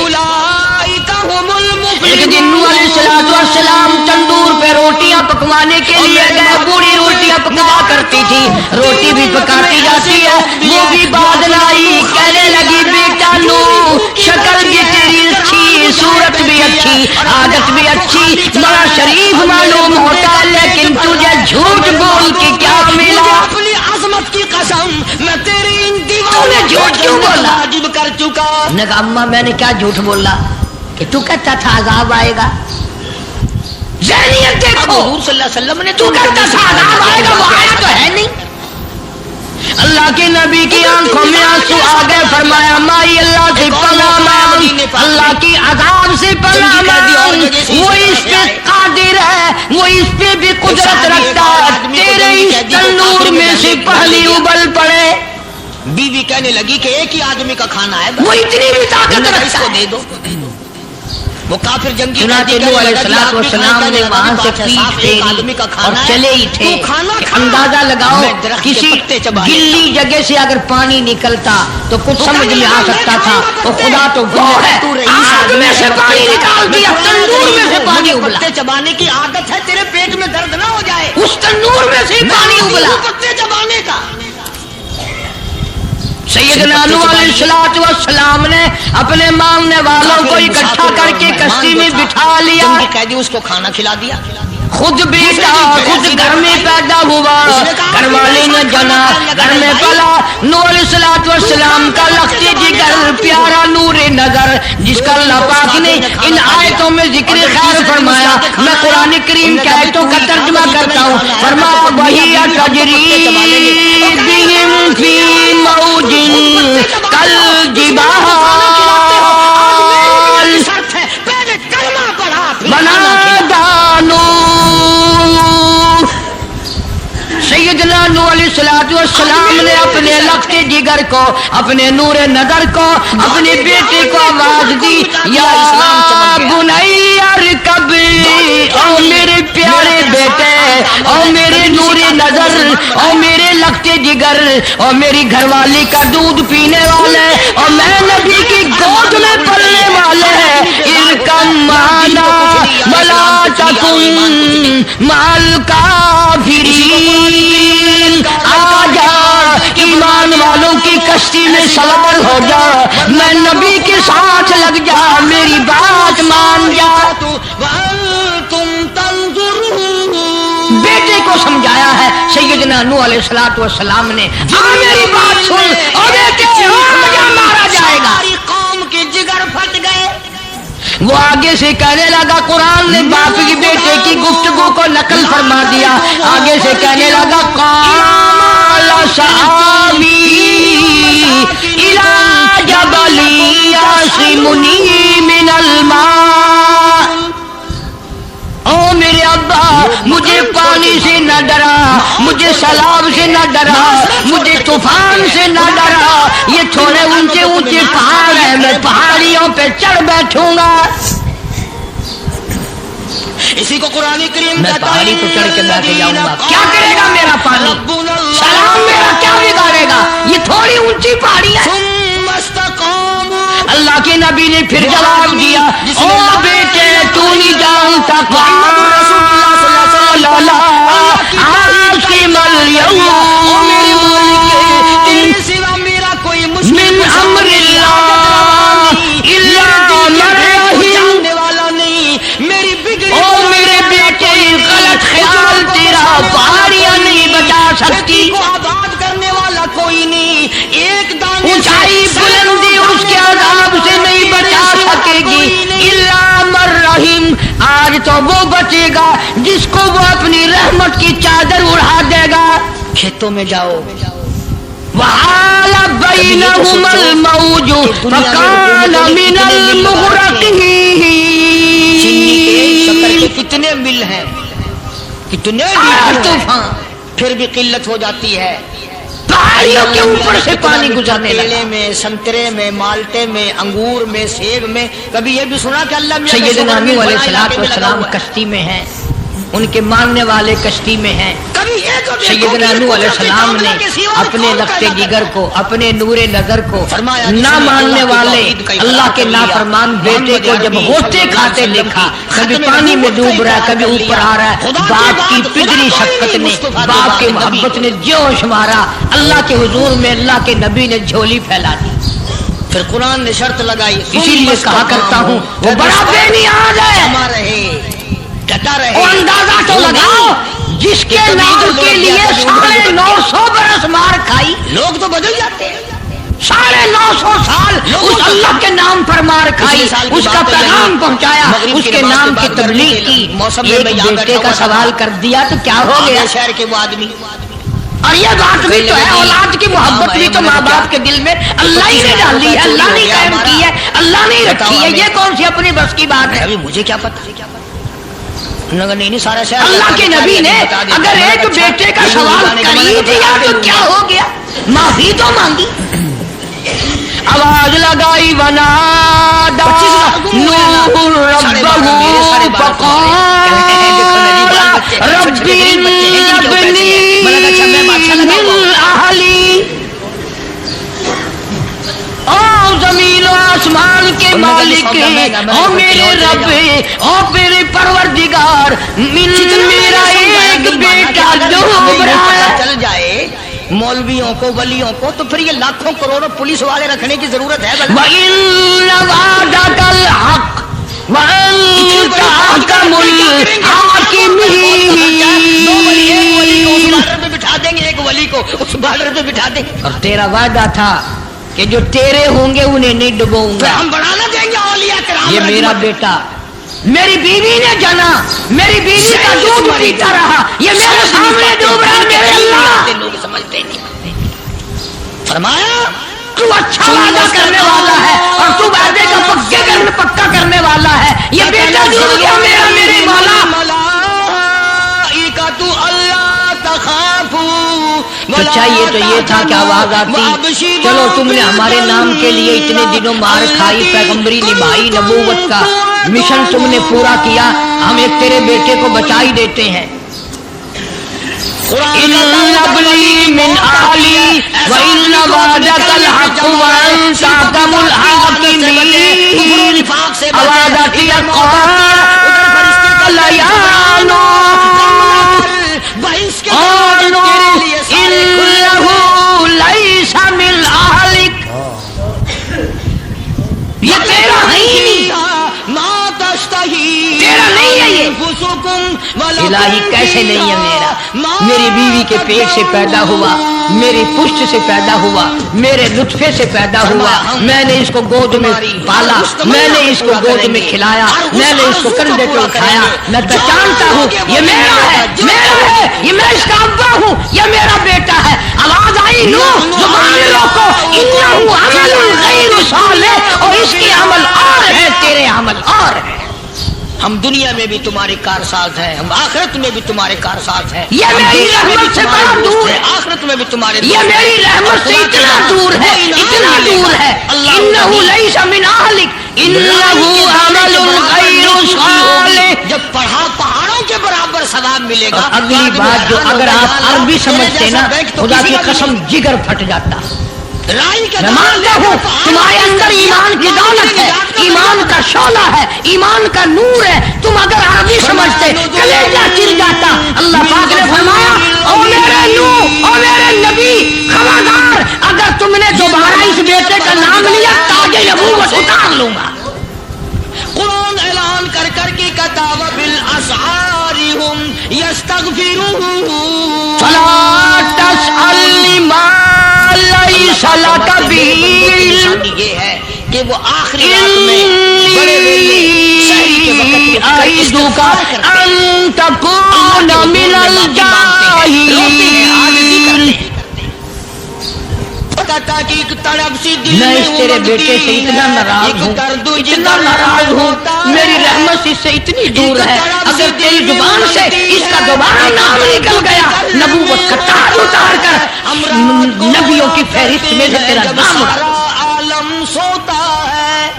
ایک دن نوح علیہ السلام تندور پہ روٹیاں پکوانے کے لیے گئے. بوڑھی روٹیاں پکوا کرتی تھی, روٹی بھی پکاتی جاتی ہے, وہ بھی بعد لائی. کہنے لگی بیٹا نوح شکل بھی تیری اچھی, صورت بھی اچھی, عادت بھی اچھی, بڑا شریف معلوم ہوتا ہے, لیکن تجھے جھوٹ بول کے کیا ملا؟ اپنی عظمت کی قسم میں تیری ان تو نے جھوٹ کیوں بولا؟ واجب کر چکا. نے کہا اماں میں نے کیا جھوٹ بولا کہ تو کہتا تھا عذاب آئے گا. ذہنیت دیکھو, حضور صلی اللہ علیہ وسلم نے تو کہتا تھا عذاب آئے گا, وہ آیا تو ہے نہیں. اللہ کے نبی کی آنکھوں میں آنسو آ گئے. فرمایا مائی اللہ سے پناہ مانگ, اللہ کی عذاب سے پناہ مانگ. وہ اس پہ قادر ہے, وہ اس پہ بھی قدرت رکھتا ہے. تیرے اس تنور میں سے پہلی ابل پڑے. بیوی کہنے لگی کہ ایک ہی آدمی کا کھانا ہے, وہ اتنی بھی طاقت رکھتا کو ہے. دے دو. وہ کافر جنگی چنانچہ نوح علیہ السلام نے وہاں سے پیٹ پھیری اور چلے ہی تھے. اندازہ لگاؤ کسی گلی جگہ سے اگر پانی نکلتا تو کچھ سمجھ میں آ سکتا تھا. وہ خدا تو گواہ ہے, آگ میں سے پانی نکال دیا, تندور میں سے پانی ابلا. پتے چبانے کی عادت ہے, تیرے پیٹ میں درد نہ ہو جائے. اس تندور میں سے پانی ابلا. پتے چبانے کا سیدنا نوح علیہ السلام نے اپنے مانگنے والوں کو اکٹھا کر کے کشتی میں بٹھا لیا. قیدی اس کو کھانا کھلا دیا. خود بیٹا خود گھر میں پیدا ہوا, گھر والے نے جنا, گھر میں پلا. نوح علیہ السلام کا لخت جگر پیارا نور نظر, جس کا اللہ پاک نے ان آیتوں میں ذکر خیر فرمایا. میں قرآن کریم کی آیتوں کا ترجمہ کرتا ہوں. فرمایا وہی تجری بہم فی موج کالجبال بنا سیدنا نوح علیہ السلام نے اپنے لخت جگر کو, اپنے نور نظر کو, اپنے بیٹے کو آواز دی, یا بنی ارکب, او میرے پیارے بیٹے, او میرے نور نظر, او میرے لخت جگر, او میری گھر والی کا دودھ پینے والے, اور میں نبی کی گود میں پلنے والے ہیں. ارکم معنا ولا تکن مال کافرین, آ جا ایمان والوں کی کشتی میں سوار ہو جا, میں نبی کے ساتھ لگ جا, میری بات مان جا. بیٹے کو سمجھایا ہے سیدنا نوح علیہ السلام نے. اب میری بات سن, اور بیٹے مارا جائے گا. قوم کے جگر پھٹ گئے. وہ آگے سے کہنے لگا, قرآن نے باپ کی بیٹے کی گفتگو کو نقل فرما دیا. آگے سے کہنے لگا قال سآوی الی جبل یعصمنی من الماء. او میرے ابا مجھے پانی سے نہ ڈرا, مجھے سیلاب سے نہ ڈرا, مجھے طوفان سے نہ ڈرا. یہ تھوڑے اونچے اونچے پہاڑ ہیں, میں پہاڑیوں پہ چڑھ بیٹھوں گا. اسی کو قرآن کریم میں پہاڑی کو چڑھ کے بیٹھ جاؤں گا. کیا کرے گا میرا پانی, سلام میرا کیا بگاڑے گا, یہ تھوڑی اونچی پہاڑی ہے. اللہ کے نبی نے پھر جواب دیا, او بیٹے تو نہیں جانتا من امر اللہ جاننے والا نہیں, میری بگڑی. او میرے بیٹے غلط خیال تیرا پہاڑیاں نہیں بچا آج تو وہ بچے گا جس کو وہ اپنی رحمت کی چادر اڑا دے گا. کھیتوں میں جاؤ, وحال بینہم الموج فکان من المغرقین. چینی کے شکر کے کتنے مل ہیں, کتنے بھی طوفان, پھر بھی قلت ہو جاتی ہے. پہاڑیوں کے اوپر سے پانی گزرنے لگا. کیلے میں, سنترے میں, مالٹے میں, انگور میں, سیب میں. کبھی یہ بھی سنا کہ اللہ سیدنا نوح علیہ السلام کشتی میں ہیں, ان کے ماننے والے کشتی میں ہیں. سیدنا نوح علیہ السلام نے اپنے لخت جگر کو, اپنے نور نظر کو نہ ماننے والے اللہ کے نافرمان بیٹے کو جب ہوتے کھاتے دیکھا, کبھی پانی میں ڈوب رہا ہے, کبھی اوپر آ رہا ہے, باپ کی پدری شفقت نے, باپ کی محبت نے جوش مارا. اللہ کے حضور میں اللہ کے نبی نے جھولی پھیلا دی. پھر قرآن نے شرط لگائی, اسی لیے کہا کرتا ہوں وہ بڑا بے نیاز ہے. ڈٹا رہے, اور اندازہ تو لگاؤ جس کے نام کے لیے 950 برس مار کھائی. لوگ تو بدل جاتے ہیں, 950 سال اس اللہ کے نام پر مار کھائی, اس کا پیغام پہنچایا, اس کے نام کی تبلیغ کی. ایک بیٹے کا سوال کر دیا تو کیا ہو گیا شہر کے وہ آدمی. اور یہ بات بھی تو ہے, اولاد کی محبت بھی تو ماں باپ کے دل میں اللہ ہی نے ڈالی ہے, اللہ نے قائم کی ہے, اللہ نے رکھی ہے. یہ کون سی اپنی بس کی بات ہے؟ مجھے کیا پتا. نہیں, سارا شہر اللہ کے نبی نے اگر ایک بیٹے کا سوال کر ہی دیا تو کیا ہو گیا, معافی تو مانگی. آواز لگائی ونادا نوح ربہ فقال ربی ابنی من اہلی. او زمین و آسمان کے مالک, او میرے رب, او میرے پروردگار, میرا ایک بیٹا ڈوب رہا ہے. چل جائے مولویوں کو, ولیوں کو, تو پھر یہ لاکھوں کروڑوں پولیس والے رکھنے کی ضرورت ہے. وَإِنَّ وَعْدَكَ الْحَقُّ وَأَنْتَ أَحْكَمُ الْحَاكِمِينَ. بارڈر پہ بٹھا دیں گے ایک ولی کو, اس بارڈر پہ بٹھا دیں گے. اور تیرا وعدہ تھا کہ جو تیرے ہوں گے انہیں نہیں ڈبوؤں گا, ہم بڑھانا دیں گے اولیاء کرام. یہ میرا بیٹا, میری بیوی نے جنا, میری بیوی کا دودھ پیتا رہا, یہ میرے سامنے ڈوب رہا ہے. میرے اللہ لوگ سمجھتے نہیں. فرمایا تو اچھا وعدہ کرنے والا ہے اور تو وعدے کا پکا کرنے والا ہے. یہ بیٹا ڈوب گیا میرا, میرے مولا. تو چاہیے تو یہ تھا کہ آواز آتی, چلو تم نے ہمارے نام کے لیے اتنے دنوں مار کھائی, پیغمبری نبھائی, نبوت کا مشن تم نے پورا کیا, ہم ایک تیرے بیٹے کو بچا ہی دیتے ہیں. ان ابلی من اہلی وان وعدک الحق وانت احکم الحاکمین. آواز آتی ہے یہ تیرا نہیں, تیرا نہیں ہے. یہ الہی کیسے نہیں ہے میرا؟ میری بیوی کے پیٹ سے پیدا ہوا, میری پشت سے پیدا ہوا, میرے نطفے سے پیدا ہوا, میں نے اس کو گود میں پالا, میں نے اس کو گود میں کھلایا, میں نے اس کو کندھے پہ اٹھایا. میں پہچانتا ہوں یہ میرا ہے, میرا ہے, یہ میں اس کا ابا ہوں, یہ میرا بیٹا ہے. آواز آئی نوح زبان روکو, انہ عمل غیر صالح, اور اس کے عمل اور ہے, تیرے عمل اور ہے. ہم دنیا میں بھی تمہارے کارساز ہیں, ہم آخرت میں بھی تمہارے کارساز ہیں. یہ میری رحمت سے بڑا دور ہے, آخرت میں بھی تمہارے, یہ میری رحمت سے اتنا دور ہے, اتنا دور ہے. انہ لیس من اہلک انہ عمل غیر صالح. جب پڑھا پہاڑوں کے برابر ثواب ملے گا. اگلی بات جو اگر آپ عربی سمجھتے نا, خدا کی قسم جگر پھٹ جاتا. میں مانتا ہوں تمہارے اندر ایمان کی دولت ہے, ایمان کا شعلہ ہے, ایمان کا نور ہے. تم اگر عربی سمجھتے کلیجہ چر جاتا. اللہ پاک نے فرمایا او میرے نوح, او میرے نبی, خبردار اگر تم نے دوبارہ اس بیٹے کا نام لیا تاج نبوت اتار لوں گا. قرآن اعلان کر کر کے کہتا وبالاسحار هم یستغفرون فلا تسألنی ما لیس لک به. یہ ہے کہ وہ آخری رات میں بڑے ویلے سحری کے وقت أعيذك أن تكون من الجاهلين. میں اس تیرے بیٹے سے اتنا ناراض ہوں، میری رحمت اس سے اتنی دور ہے، اگر تیری زبان سے اس کا دوبارہ نام نکل گیا، نبوت کا تاج اتار کر نبیوں کی فہرست میں سے تیرا نام عالم سوتا ہے،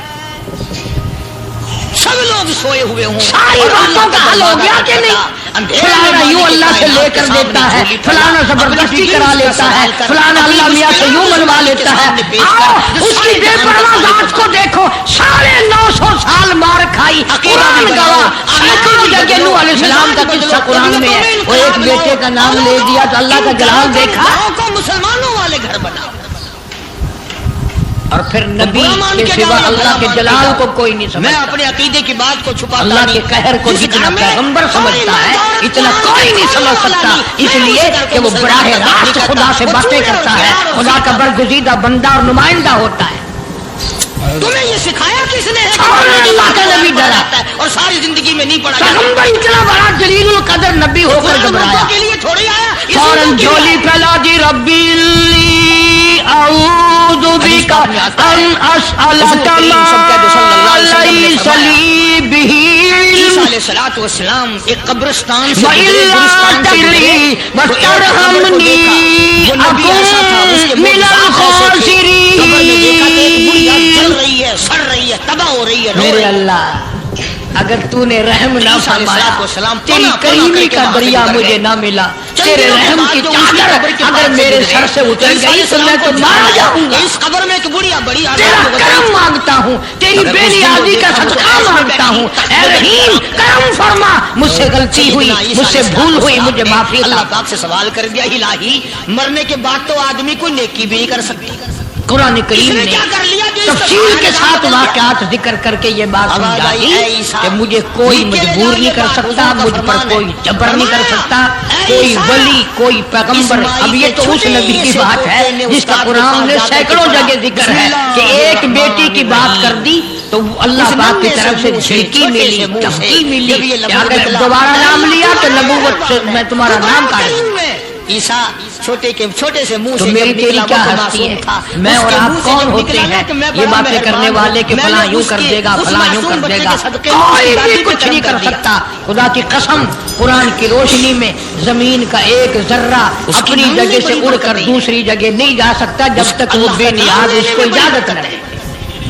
سب لوگ سوئے ہوئے ہوں، ساری باتوں کا حل ہو گیا کہ نہیں؟ فلانا یوں اللہ سے لے کر دیتا ہے، فلانا زبردستی کرا لیتا ہے، فلانا اللہ میاں سے یوں منوا لیتا ہے. آؤ اس کی بے پرواہ ذات کو دیکھو، 950 سال مار کھائی، قرآن گواہ، سینکڑوں جگہ نوح علیہ السلام کا قصہ قرآن میں ہے. وہ ایک بیٹے کا نام لے دیا تو اللہ کا جلال دیکھا، کو مسلمانوں والے گھر بنا، اور پھر نبی کے سوا اللہ کے جلال کو کوئی نہیں میں سمجھتا. اپنے عقیدے کی بات کو چھپاتا اللہ کے قہر کو جتنا پیغمبر سمجھتا ہے اتنا کوئی نہیں سمجھ سکتا، اس لیے کہ وہ براہ راست خدا سے باتیں کرتا ہے، خدا کا برگزیدہ بندہ اور نمائندہ ہوتا ہے. تمہیں یہ سکھایا کس نے ہے کہ اللہ کا نبی ڈرا اور ساری زندگی میں نہیں پڑھا پیغمبر اتنا بڑا جلیل القدر نبی ہو کر گھبرایا، کے لیے تھوڑی آیا، فوراً جھولی پھیلا دی، ربی اعوذ بک ان اسألک ما لیس لی بہ عیسیٰ علیہ السلام ایک قبرستان سے وَإِلَّا تَغْفِرْ وَتَرْحَمْنِي أَكُنْ مِنَ الْخَاسِرِينَ. سڑ رہی ہے، تباہ ہو رہی ہے. میرے اللہ اگر تو نے رحم نہ فرمایا، تیری کریمی کا دریا مجھے نہ ملا، تیرے رحم کی چادر اگر میرے سر سے اتر گئی تو میں تو مارا جاؤں گا. اس قبر میں ایک بڑھیا بڑی تیرا کرم مانگتا ہوں، تیری بے نیازی کا صدقہ مانگتا ہوں، اے رحیم کرم فرما، مجھ سے غلطی ہوئی، مجھ سے بھول ہوئی، مجھے معافی اللہ عطا. پاک سے سوال کر دیا، الہی مرنے کے بعد تو آدمی کو نیکی بھی نہیں کر سکتی. قرآن کریم اس نے نے کیا کر لیا جو اس تفصیل کا کے ساتھ واقعات ذکر کر کے یہ بات سمجھا دی کہ مجھے کوئی مجبور نہیں کر سکتا، مجھ پر کوئی جبر نہیں کر سکتا، کوئی ولی، کوئی پیغمبر. اب یہ تو اس نبی کی بات ہے جس کا قرآن نے سینکڑوں جگہ ذکر ہے کہ ایک بیٹی کی بات کر دی تو اللہ پاک کی طرف سے جھڑکی ملی، دھمکی ملی کہ اگر دوبارہ نام لیا تو نبوت سے میں تمہارا نام کاٹ دوں. عیسیٰ چھوٹے سے منہ تو سے میری تیری کیا ہستی ہے؟ میں اور آپ کون ہوتے ہیں یہ باتیں کرنے والے کہ فلاں یوں کر دے گا، فلاں یوں کر دے گا؟ کوئی بھی کچھ نہیں کر سکتا. خدا کی قسم قرآن کی روشنی میں زمین کا ایک ذرہ اپنی جگہ سے اڑ کر دوسری جگہ نہیں جا سکتا جب تک وہ بے نیاز اس کو اجازت نہ دے.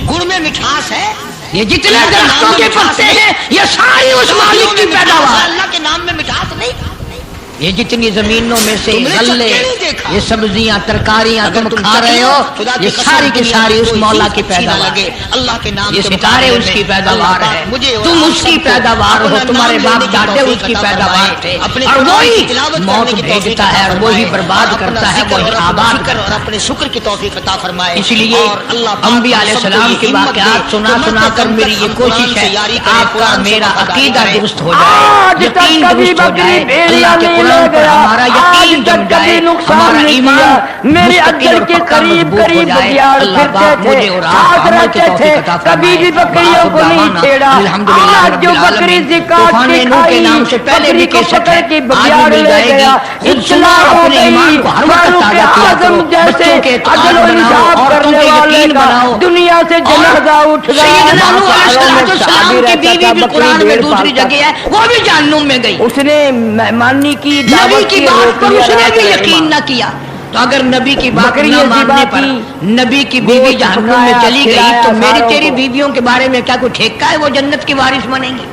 گڑ میں مٹھاس ہے، یہ جتنے درختوں کے پتے ہیں یہ ساری اس مالک کی پیداوار. اللہ کے نام میں مٹھاس نہیں. یہ جتنی زمینوں میں سے غلے، یہ سبزیاں، ترکاریاں تم کھا رہے ہو، یہ ساری کی ساری اس مولا کی پیداوار ہے. اللہ کے نام یہ ستارے اس کی پیداوار ہے، تم اس کی پیداوار ہو، تمہارے باپ دادا اس کی پیداوار تھے، اور وہی موت بھیجتا ہے اور وہی برباد کرتا ہے، وہی آباد کرتا ہے. اپنے شکر کی توفیق عطا فرمائے. اس لیے انبیاء علیہ السلام کے واقعات سنا سنا کر میری یہ کوشش ہے کہ آپ کا میرا عقیدہ درست ہو جائے، یقین درست ہو جائے، اللہ کے قرآن پر ہمارا یقین جم جائے، ہمارا ایمان مستقل اور پکا مضبوط ہو جائے. اللہ پاک مجھے اور آپ عمل کی توفیق عطا فرمائے. وآخر دعوانا الحمدللہ رب العالمین. طوفان نوح کے نام سے پہلے بھی کیسٹ ہے، آج بھی مل جائے گی. خود سنا اور اپنے ایمان کو ہر وقت تازہ کیا کرو، بچوں کے اعتقاد بناؤ، عورتوں کے یقین بناؤ. دنیا سے جنازہ اٹھ سیدنا نوح علیہ السلام کی بیوی بھی قرآن میں دوسری جگہ ہے، وہ بھی جہنم میں گئی. اس نے مہمانی کی نبی کی بات پر اس نے بھی یقین نہ کیا. تو اگر نبی کی بات نہ ماننے پر نبی کی بیوی جہنم میں چلی گئی تو میری تیری بیویوں کے بارے میں کیا کوئی ٹھیکہ ہے وہ جنت کی وارث بنیں گی؟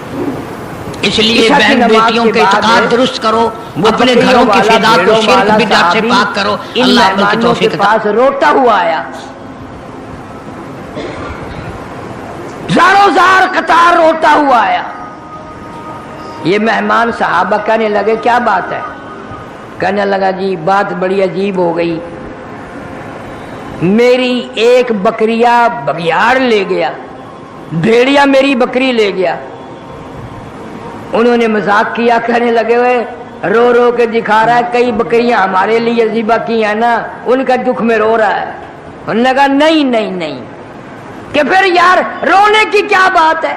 اس لیے بہن بیٹیوں کے اعتقاد درست کرو، اپنے گھروں کی فضا کو شرک بدعت سے پاک کرو. اللہ عمل کی توفیق عطا. پاس روتا ہوا آیا، زاروں زار قطار روتا ہوا آیا. یہ مہمان صحابہ کہنے لگے کیا بات ہے؟ کہنے لگا جی بات بڑی عجیب ہو گئی، میری ایک بکریا بگیاڑ لے گیا، بھیڑیا میری بکری لے گیا. انہوں نے مذاق کیا، کہنے لگے ہوئے رو رو کے دکھا رہا ہے کئی بکریاں ہمارے لیے ذبح کی ہیں نا، ان کا دکھ میں رو رہا ہے. انہوں نے کہا نہیں نہیں نہیں، کہ پھر یار رونے کی کیا بات ہے؟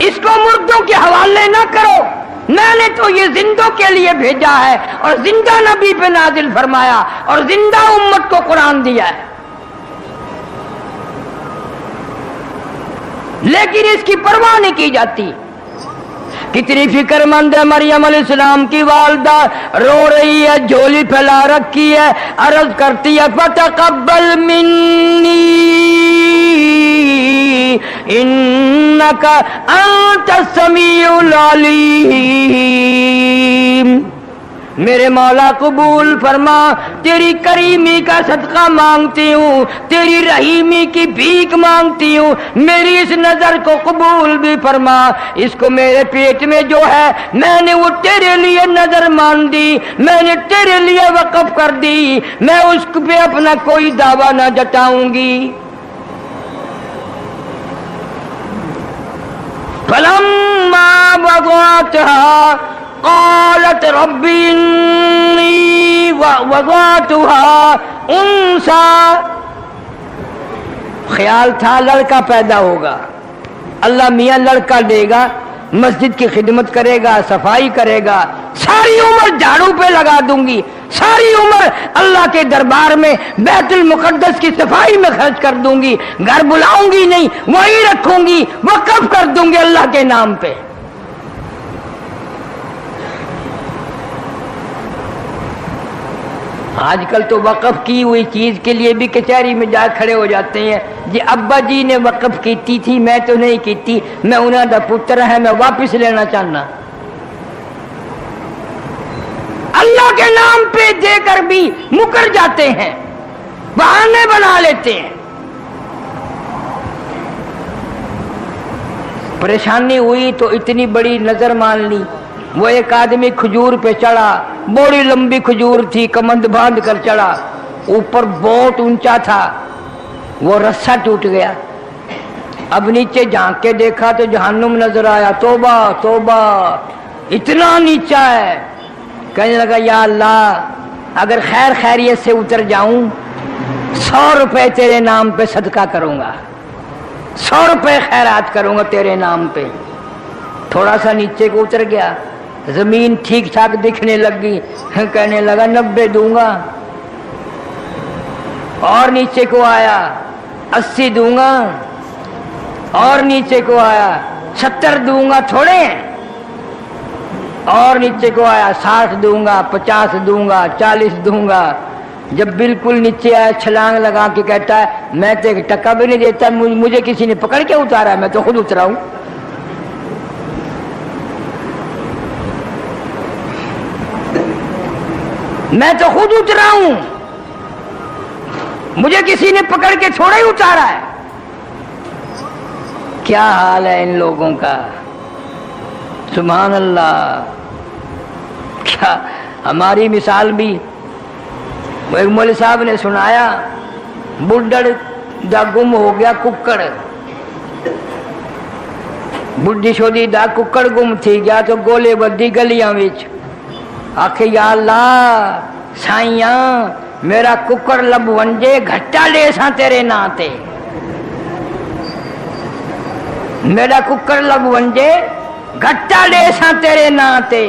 اس کو مردوں کے حوالے نہ کرو، میں نے تو یہ زندوں کے لیے بھیجا ہے اور زندہ نبی پہ نازل فرمایا اور زندہ امت کو قرآن دیا ہے، لیکن اس کی پرواہ نہیں کی جاتی۔ کتنی فکر مند ہے مریم علیہ السلام کی والدہ، رو رہی ہے، جھولی پھیلا رکھی ہے، عرض کرتی ہے فتقبل منی انک انت السمیع العلیم، میرے مولا قبول فرما، تیری کریمی کا صدقہ مانگتی ہوں، تیری رحیمی کی بھیک مانگتی ہوں، میری اس نظر کو قبول بھی فرما، اس کو میرے پیٹ میں جو ہے میں نے وہ تیرے لیے نظر مان دی، میں نے تیرے لیے وقف کر دی، میں اس پہ اپنا کوئی دعویٰ نہ جتاؤں گی۔ فلما وضعتها قالت رب انی وضعتها انثى، خیال تھا لڑکا پیدا ہوگا، اللہ میاں لڑکا دے گا، مسجد کی خدمت کرے گا، صفائی کرے گا، ساری عمر جھاڑو پہ لگا دوں گی، ساری عمر اللہ کے دربار میں بیت المقدس کی صفائی میں خرچ کر دوں گی، گھر بلاؤں گی نہیں، وہیں رکھوں گی، وقف کر دوں گی اللہ کے نام پہ۔ آج کل تو وقف کی ہوئی چیز کے لیے بھی کچہری میں جا کھڑے ہو جاتے ہیں، جی ابا جی نے وقف کیتی تھی، میں تو نہیں کیتی، میں انہاں دا پتر ہے، میں واپس لینا چاہنا۔ اللہ کے نام پہ دے کر بھی مکر جاتے ہیں، بہانے بنا لیتے ہیں۔ پریشانی ہوئی تو اتنی بڑی نظر مان لی، وہ ایک آدمی کھجور پہ چڑھا، بڑی لمبی کھجور تھی، کمند باندھ کر چڑھا، اوپر بہت اونچا تھا، وہ رسہ ٹوٹ گیا، اب نیچے جھانک کے دیکھا تو جہنم نظر آیا، توبہ توبہ اتنا نیچا ہے، کہنے لگا یا اللہ اگر خیر خیریت سے اتر جاؤں 100 روپے تیرے نام پہ صدقہ کروں گا، 100 روپے خیرات کروں گا تیرے نام پہ۔ تھوڑا سا نیچے کو اتر گیا، زمین ٹھیک ٹھاک دکھنے لگی، کہنے لگا 90 دوں گا، اور نیچے کو آیا 80 دوں گا، اور نیچے کو آیا 70 دوں گا، تھوڑے ہیں، اور نیچے کو آیا 60 دوں گا، 50 دوں گا، 40 دوں گا۔ جب بالکل نیچے آیا چھلانگ لگا کے کہتا ہے میں تو ایک ٹکا بھی نہیں دیتا، مجھے کسی نے پکڑ کے اتارا ہے، میں تو خود اترا ہوں۔ میں تو خود اترا ہوں، مجھے کسی نے پکڑ کے تھوڑا ہی اتارا ہے۔ کیا حال ہے ان لوگوں کا، سبحان اللہ۔ کیا ہماری مثال بھی، ایک مولوی صاحب نے سنایا، بڈڑ دا گم ہو گیا ککڑ، بڈھی شودی دا ککڑ گم تھی گیا تو گولے بدی گلیاں وچ، آکھے یا اللہ سائیاں میرا ککڑ لب ونجے گھٹا لے ساں تیرے نا تے، میرا ککڑ لب ونجے گھٹا لے ساں تیرے نا تے۔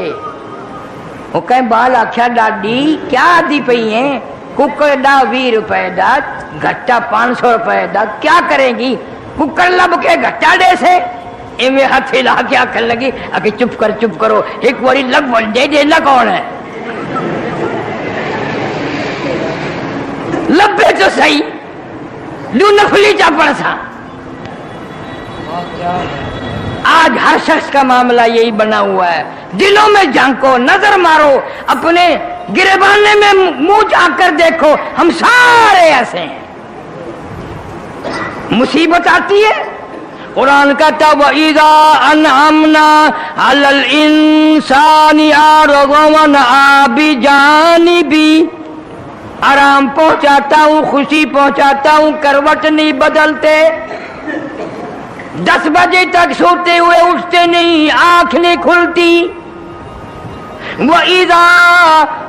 وہ کہیں بال آکھیا ڈاڈی کیا آدھی پئی ہیں، ککڑ دا 20 روپے دا، گھٹا 500 روپے دا، کیا کریں گی، ککڑ لب کے گھٹا لے سے، ایویں ہاتھ ہلا کے آکھن لگی کہ چپ کرو، ایک باری لب ونجے دینا کون ہے، لبے تو صحیح لو نفلی چا پڑ سا۔ آج ہر شخص کا معاملہ یہی بنا ہوا ہے، دلوں میں جھانکو، نظر مارو، اپنے گریبانے میں منہ جھانک کر دیکھو، ہم سارے ایسے ہیں۔ مصیبت آتی ہے، قرآن کہتا وَإِذَا أَنْعَمْنَا عَلَى الْإِنسَانِ أَعْرَضَ وَنَأَىٰ بِجَانِبِهِ، آرام پہنچاتا ہوں، خوشی پہنچاتا ہوں، کروٹ نہیں بدلتے، 10 بجے تک سوتے ہوئے اٹھتے نہیں، آنکھ نہیں کھلتی۔ وَإِذَا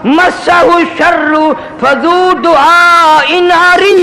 مَسَّهُ الشَّرُّ فَذُو دُعَاءٍ عَرِيضٍ،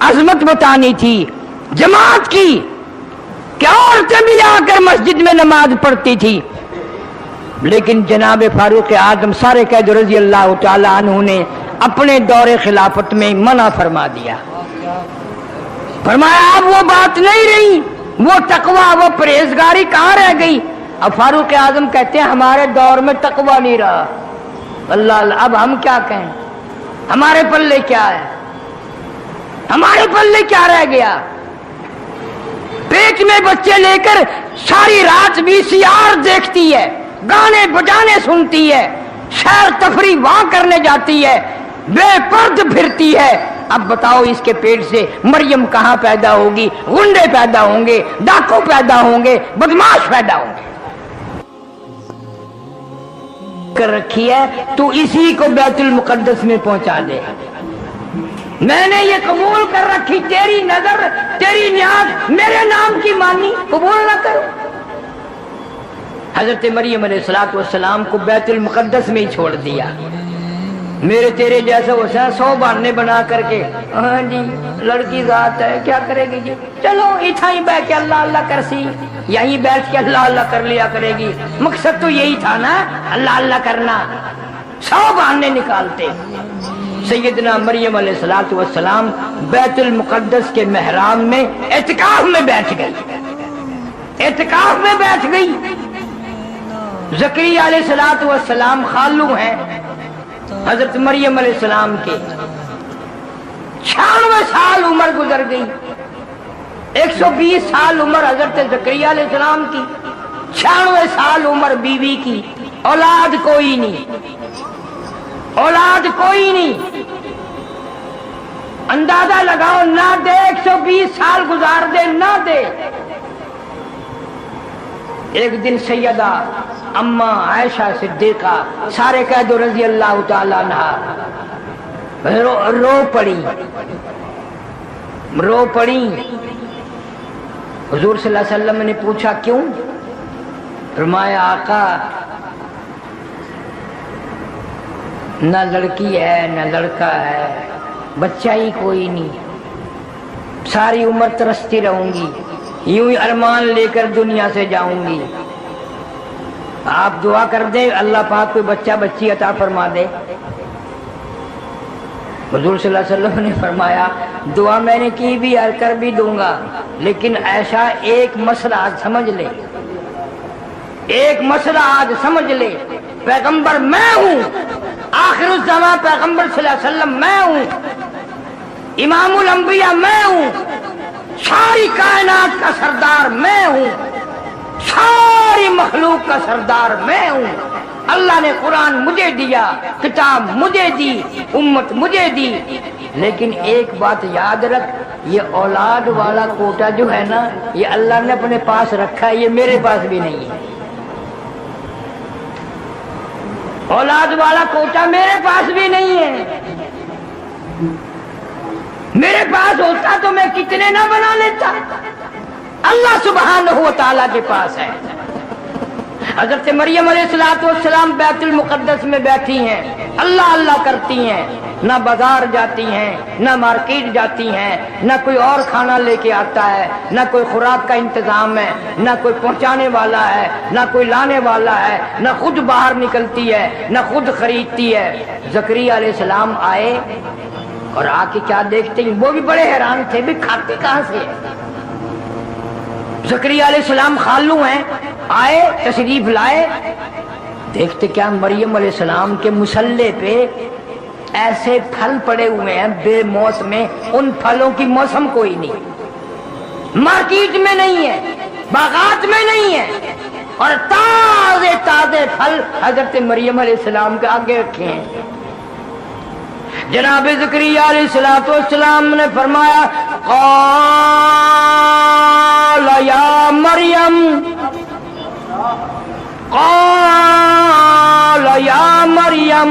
عظمت بتانی تھی جماعت کی کہ عورتیں بھی آ کر مسجد میں نماز پڑھتی تھی، لیکن جناب فاروق اعظم سارے قید رضی اللہ تعالی عنہ نے اپنے دور خلافت میں منع فرما دیا، فرمایا اب وہ بات نہیں رہی، وہ تقوی وہ پرہیزگاری کہاں رہ گئی؟ اب فاروق اعظم کہتے ہیں ہمارے دور میں تقوی نہیں رہا، اللہ اللہ اب ہم کیا کہیں، ہمارے پلے کیا ہے، ہمارے پلے کیا رہ گیا؟ پیٹ میں بچے لے کر ساری رات VCR دیکھتی ہے، گانے بجانے سنتی ہے، سیر تفریح وہاں کرنے جاتی ہے، بے پرد پھرتی ہے، اب بتاؤ اس کے پیٹ سے مریم کہاں پیدا ہوگی؟ غنڈے پیدا ہوں گے، ڈاکو پیدا ہوں گے، بدماش پیدا ہوں گے۔ کر رکھی ہے تو اسی کو بیت المقدس میں پہنچا دے، میں نے یہ قبول کر رکھی، تیری نظر تیری نیاز میرے نام کی مانی، قبول نہ کرو۔ حضرت مریم علیہ السلام کو بیت المقدس میں ہی چھوڑ دیا، میرے تیرے جیسا حسین 100 بہانے بنا کر کے، ہاں جی لڑکی ذات ہے کیا کرے گی جی، چلو اتھا ہی بیٹھ کے اللہ اللہ کرسی، یہیں بیٹھ کے اللہ اللہ کر لیا کرے گی، مقصد تو یہی تھا نا اللہ اللہ کرنا، 100 بہانے نکالتے۔ سیدنا مریم علیہ السلام بیت المقدس کے محراب میں اعتکاف میں بیٹھ گئی، اعتکاف میں بیٹھ گئی۔ زکریا علیہ السلام خالو ہیں حضرت مریم علیہ السلام کے، 96 سال عمر گزر گئی، 120 سال عمر حضرت زکریا علیہ السلام کی، 96 سال عمر بیوی کی، اولاد کوئی نہیں، اولاد کوئی نہیں، اندازہ لگاؤ نہ دے 120 سال گزار دے نہ دے۔ ایک دن سیدہ اما عائشہ صدیقہ سارے قید رضی اللہ تعالی عنہ رو پڑی حضور صلی اللہ علیہ وسلم نے پوچھا کیوں؟ فرمایا آقا نہ لڑکی ہے نہ لڑکا ہے، بچہ ہی کوئی نہیں، ساری عمر ترستی رہوں گی، یوں ہی ارمان لے کر دنیا سے جاؤں گی، آپ دعا کر دیں اللہ پاک کوئی بچہ بچی عطا فرما دے۔ حضور صلی اللہ علیہ وسلم نے فرمایا دعا میں نے کی بھی اور کر بھی دوں گا، لیکن عائشہ ایک مسئلہ آج سمجھ لے، ایک مسئلہ آج سمجھ لے، پیغمبر میں ہوں، آخر الزمان پیغمبر صلی اللہ علیہ وسلم میں ہوں، امام الانبیاء میں ہوں، ساری کائنات کا سردار میں ہوں، ساری مخلوق کا سردار میں ہوں، اللہ نے قرآن مجھے دیا، کتاب مجھے دی، امت مجھے دی، لیکن ایک بات یاد رکھ، یہ اولاد والا کوٹا جو ہے نا یہ اللہ نے اپنے پاس رکھا ہے، یہ میرے پاس بھی نہیں ہے، اولاد والا کوٹا میرے پاس بھی نہیں ہے، میرے پاس ہوتا تو میں کتنے نہ بنا لیتا، اللہ سبحانہ و تعالیٰ کے پاس ہے۔ حضرت مریم علیہ السلام بیت المقدس میں بیٹھی ہیں، اللہ اللہ کرتی ہیں، نہ بازار جاتی ہیں، نہ مارکیٹ جاتی ہیں، نہ کوئی اور کھانا لے کے آتا ہے، نہ کوئی خوراک کا انتظام ہے، نہ کوئی پہنچانے والا ہے، نہ کوئی لانے والا ہے، نہ خود باہر نکلتی ہے، نہ خود خریدتی ہے۔ زکریا علیہ السلام آئے اور آ کے کیا دیکھتے ہیں، وہ بھی بڑے حیران تھے بھی کھاتے کہاں سے ہے۔ زکریا علیہ السلام خالو ہیں، آئے تشریف لائے، دیکھتے کیا مریم علیہ السلام کے مصلے پہ ایسے پھل پڑے ہوئے ہیں بے موسم میں، ان پھلوں کی موسم کوئی نہیں، مارکیٹ میں نہیں ہے، باغات میں نہیں ہے، اور تازے تازے پھل حضرت مریم علیہ السلام کے آگے رکھے ہیں۔ جناب زکریا علیہ السلام نے فرمایا قال یا مریم، قال یا مریم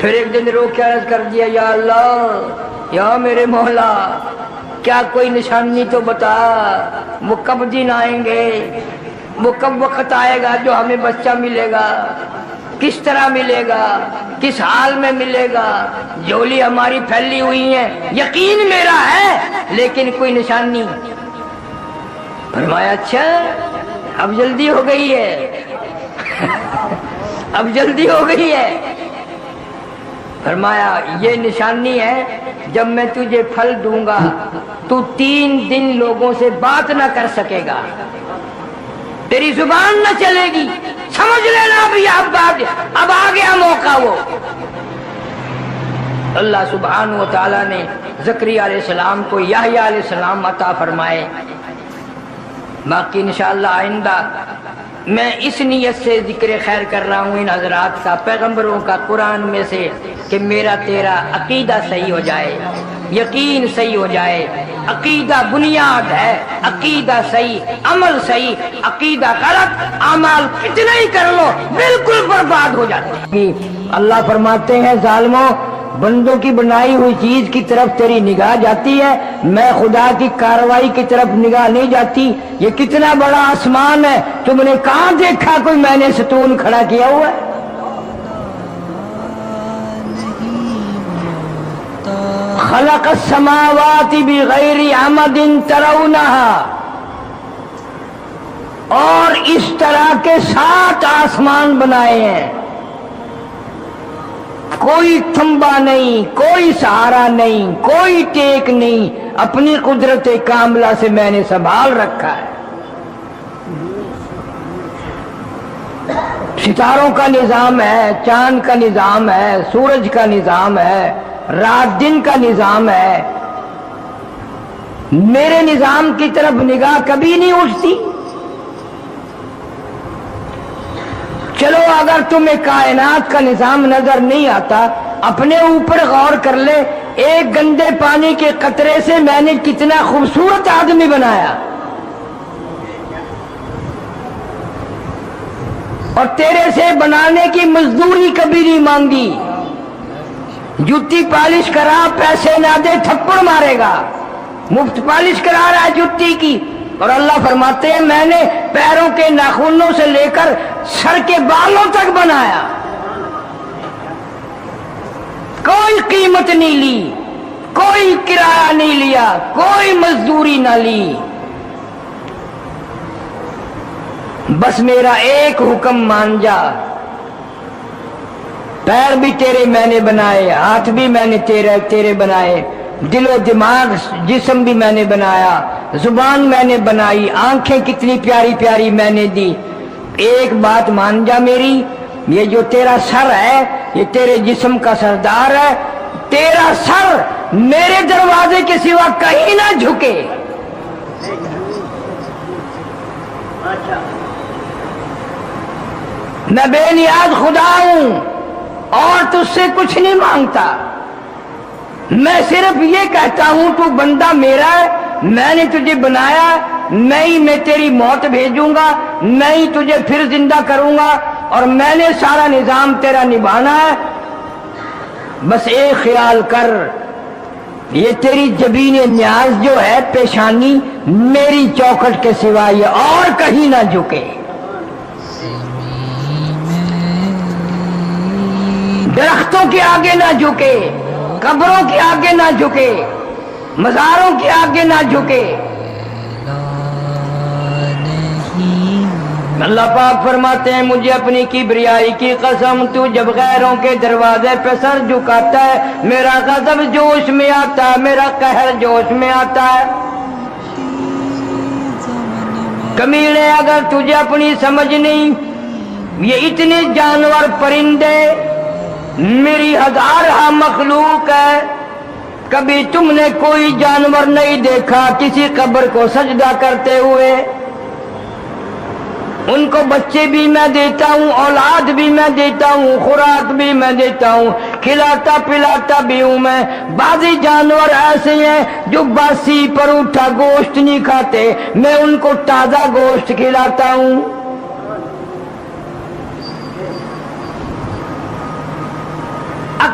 پھر ایک دن رو کے عرض کر دیا یا اللہ یا میرے مولا کیا کوئی نشانی تو بتا، وہ کب دن آئیں گے، وہ کب وقت آئے گا جو ہمیں بچہ ملے گا، کس طرح ملے گا، کس حال میں ملے گا، جولی ہماری پھیلی ہوئی ہے، یقین میرا ہے لیکن کوئی نشانی۔ فرمایا اچھا اب جلدی ہو گئی ہے اب جلدی ہو گئی ہے۔ فرمایا یہ نشانی ہے جب میں تجھے پھل دوں گا تو 3 دن لوگوں سے بات نہ کر سکے گا، تیری زبان نہ چلے گی، سمجھ لینا بھی اب آ گیا موقع۔ وہ اللہ سبحانہ و تعالیٰ نے زکریا علیہ السلام کو یحییٰ علیہ السلام عطا فرمائے۔ باقی انشاءاللہ آئندہ میں اس نیت سے ذکر خیر کر رہا ہوں ان حضرات کا، پیغمبروں کا، قرآن میں سے، کہ میرا تیرا عقیدہ صحیح ہو جائے، یقین صحیح ہو جائے۔ عقیدہ بنیاد ہے، عقیدہ صحیح، عمل صحیح، عقیدہ غلط، اعمال کتنے ہی کر لو بالکل برباد ہو جاتے ہیں۔ اللہ فرماتے ہیں ظالموں بندوں کی بنائی ہوئی چیز کی طرف تیری نگاہ جاتی ہے، میں خدا کی کاروائی کی طرف نگاہ نہیں جاتی۔ یہ کتنا بڑا آسمان ہے، تم نے کہاں دیکھا کوئی میں نے ستون کھڑا کیا ہوا ہے؟ خلق السماوات بغیر عمد ترونها، اور اس طرح کے 7 آسمان بنائے ہیں، کوئی تھمبا نہیں، کوئی سہارا نہیں، کوئی ٹیک نہیں، اپنی قدرت کاملہ سے میں نے سنبھال رکھا ہے۔ ستاروں کا نظام ہے، چاند کا نظام ہے، سورج کا نظام ہے، رات دن کا نظام ہے، میرے نظام کی طرف نگاہ کبھی نہیں اٹھتی۔ چلو اگر تمہیں کائنات کا نظام نظر نہیں آتا، اپنے اوپر غور کر لے، ایک گندے پانی کے قطرے سے میں نے کتنا خوبصورت آدمی بنایا، اور تیرے سے بنانے کی مزدوری کبھی نہیں مانگی۔ جوتی پالش کرا، پیسے نہ دے تھپڑ مارے گا، مفت پالش کرا رہا ہے جوتی کی۔ اور اللہ فرماتے ہیں میں نے پیروں کے ناخنوں سے لے کر سر کے بالوں تک بنایا، کوئی قیمت نہیں لی، کوئی کرایہ نہیں لیا، کوئی مزدوری نہ لی، بس میرا ایک حکم مان جا۔ پیر بھی تیرے میں نے بنائے، ہاتھ بھی میں نے تیرے بنائے، دل و دماغ جسم بھی میں نے بنایا، زبان میں نے بنائی، آنکھیں کتنی پیاری پیاری میں نے دی۔ ایک بات مان جا میری، یہ جو تیرا سر ہے یہ تیرے جسم کا سردار ہے، تیرا سر میرے دروازے کے سوا کہیں نہ جھکے۔ میں بے نیاز خدا ہوں اور تجھ سے کچھ نہیں مانگتا، میں صرف یہ کہتا ہوں تو بندہ میرا ہے، میں نے تجھے بنایا، میں ہی میں تیری موت بھیجوں گا، میں ہی تجھے پھر زندہ کروں گا، اور میں نے سارا نظام تیرا نبھانا ہے۔ بس ایک خیال کر، یہ تیری جبین نیاز جو ہے پیشانی میری چوکھٹ کے سوا یہ اور کہیں نہ جھکے، درختوں کے آگے نہ جھکے، قبروں کے آگے نہ جھکے، مزاروں کے آگے نہ جھکے۔ اللہ پاک فرماتے ہیں مجھے اپنی کبریائی کی قسم، تو جب غیروں کے دروازے پہ سر جھکاتا ہے میرا غضب جوش میں آتا ہے، میرا قہر جوش میں آتا ہے۔ کمینے اگر تجھے اپنی سمجھ نہیں، یہ اتنے جانور پرندے میری ہزارہ مخلوق ہے، کبھی تم نے کوئی جانور نہیں دیکھا کسی قبر کو سجدہ کرتے ہوئے۔ ان کو بچے بھی میں دیتا ہوں، اولاد بھی میں دیتا ہوں، خوراک بھی میں دیتا ہوں، کھلاتا پلاتا بھی ہوں میں۔ بعضی جانور ایسے ہیں جو باسی پروٹھا گوشت نہیں کھاتے، میں ان کو تازہ گوشت کھلاتا ہوں۔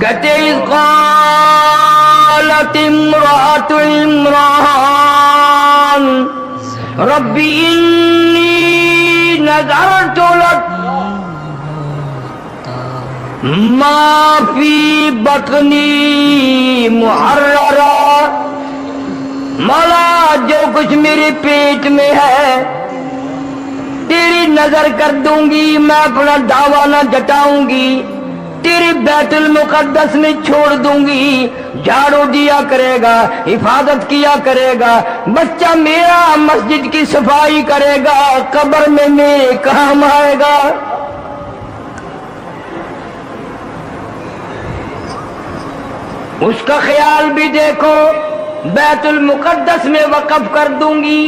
کہتے قالت امرأۃ عمران ربی انی نذرت لک ما فی بطنی محررا، مولا جو کچھ میرے پیٹ میں ہے تیری نظر کر دوں گی، میں اپنا دعویٰ نہ جٹاؤں گی، تیری بیت المقدس میں چھوڑ دوں گی، جھاڑو دیا کرے گا، حفاظت کیا کرے گا، بچہ میرا مسجد کی صفائی کرے گا، قبر میں میرے کام آئے گا۔ اس کا خیال بھی دیکھو، بیت المقدس میں وقف کر دوں گی،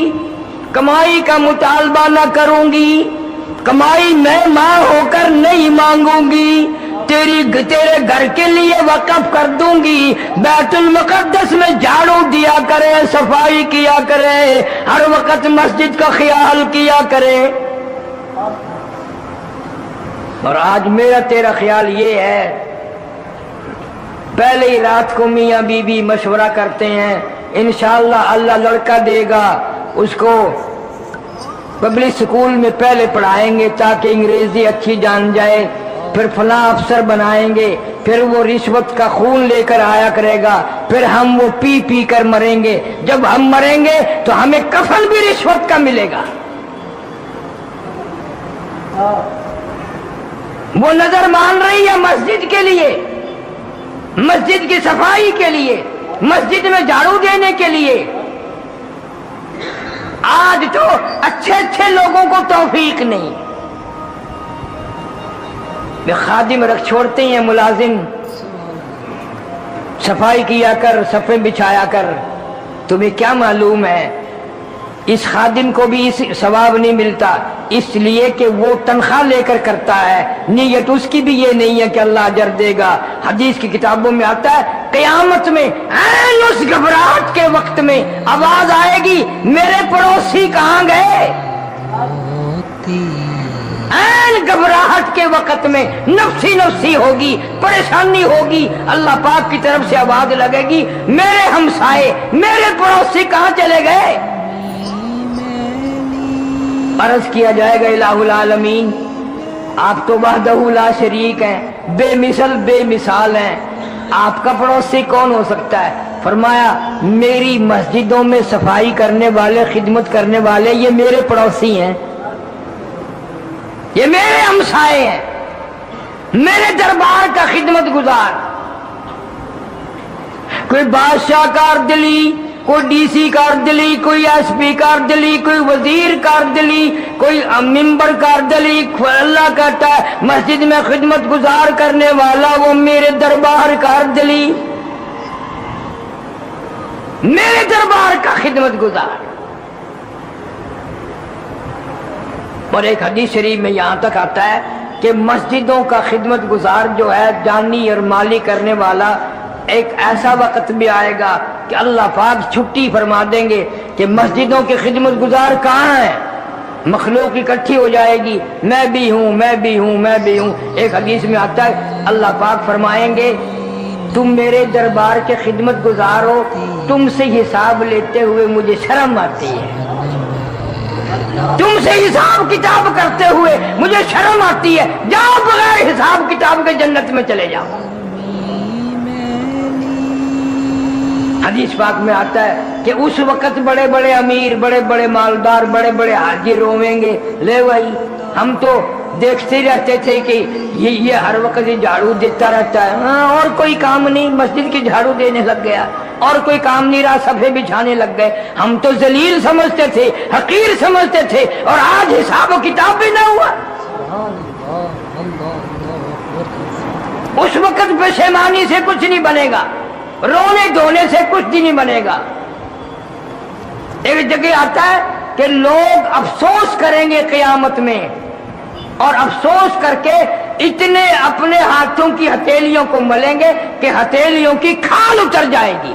کمائی کا مطالبہ نہ کروں گی، کمائی میں ماں ہو کر نہیں مانگوں گی، تیرے گھر کے لیے وقف کر دوں گی، بیت المقدس میں جھاڑو دیا کرے، صفائی کیا کرے، ہر وقت مسجد کا خیال کیا کرے۔ اور آج میرا تیرا خیال یہ ہے، پہلے ہی رات کو میاں بی بی مشورہ کرتے ہیں انشاءاللہ اللہ لڑکا دے گا، اس کو پبلک سکول میں پہلے پڑھائیں گے تاکہ انگریزی اچھی جان جائے، پھر فلاں افسر بنائیں گے، پھر وہ رشوت کا خون لے کر آیا کرے گا، پھر ہم وہ پی پی کر مریں گے، جب ہم مریں گے تو ہمیں کفن بھی رشوت کا ملے گا۔ وہ نظر مان رہی ہے مسجد کے لیے، مسجد کی صفائی کے لیے، مسجد میں جھاڑو دینے کے لیے۔ آج تو اچھے اچھے لوگوں کو توفیق نہیں، خادم رکھ چھوڑتے ہیں، ملازم صفائی کیا کر، صفیں بچھایا کر، تمہیں کیا معلوم ہے اس خادم کو بھی اس ثواب نہیں ملتا، اس لیے کہ وہ تنخواہ لے کر کرتا ہے، نیت اس کی بھی یہ نہیں ہے کہ اللہ اجر دے گا۔ حدیث کی کتابوں میں آتا ہے قیامت میں عین اس گھبراہٹ کے وقت میں آواز آئے گی میرے پڑوسی کہاں گئے، عین گھبراہٹ کے وقت میں نفسی نفسی ہوگی، پریشانی ہوگی، اللہ پاک کی طرف سے آواز لگے گی میرے ہمسائے، میرے پڑوسی کہاں چلے گئے۔ عرض کیا جائے گا الہ العالمین آپ تو وحدہ لا شریک ہیں، بے مثل بے مثال ہیں، آپ کا پڑوسی کون ہو سکتا ہے؟ فرمایا میری مسجدوں میں صفائی کرنے والے، خدمت کرنے والے یہ میرے پڑوسی ہیں، یہ میرے ہمسائے ہیں، میرے دربار کا خدمت گزار۔ کوئی بادشاہ کار دلی، کوئی ڈی سی کار دلی، کوئی ایس پی کار دلی، کوئی وزیر کار دلی، کوئی ممبر کار دلی، اللہ کہتا ہے مسجد میں خدمت گزار کرنے والا وہ میرے دربار کار دلی، میرے دربار کا خدمت گزار۔ اور ایک حدیث شریف میں یہاں تک آتا ہے کہ مسجدوں کا خدمت گزار جو ہے جانی اور مالی کرنے والا، ایک ایسا وقت بھی آئے گا کہ اللہ پاک چھٹی فرما دیں گے کہ مسجدوں کے خدمت گزار کہاں ہیں، مخلوق اکٹھی ہو جائے گی، میں بھی ہوں میں بھی ہوں میں بھی ہوں۔ ایک حدیث میں آتا ہے اللہ پاک فرمائیں گے تم میرے دربار کے خدمت گزار ہو، تم سے حساب لیتے ہوئے مجھے شرم آتی ہے، تم سے حساب کتاب کرتے ہوئے مجھے شرم آتی ہے، جاؤ بغیر حساب کتاب کے جنت میں چلے جاؤ۔ حدیث پاک میں آتا ہے کہ اس وقت بڑے بڑے امیر، بڑے بڑے مالدار، بڑے بڑے حاجی رویں گے، لے بھائی ہم تو دیکھتے رہتے تھے کہ یہ ہر وقت جھاڑو دیتا رہتا ہے، ہاں اور کوئی کام نہیں، مسجد کی جھاڑو دینے لگ گیا، اور کوئی کام نہیں رہا، صفحے بچھانے لگ گئے، ہم تو ذلیل سمجھتے تھے، حقیر سمجھتے تھے، اور آج حساب و کتاب بھی نہ ہوا۔ اس وقت پشیمانی سے کچھ نہیں بنے گا، رونے دھونے سے کچھ بھی نہیں بنے گا۔ ایک جگہ آتا ہے کہ لوگ افسوس کریں گے قیامت میں، اور افسوس کر کے اتنے اپنے ہاتھوں کی ہتھیلیوں کو ملیں گے کہ ہتھیلیوں کی کھال اتر جائے گی،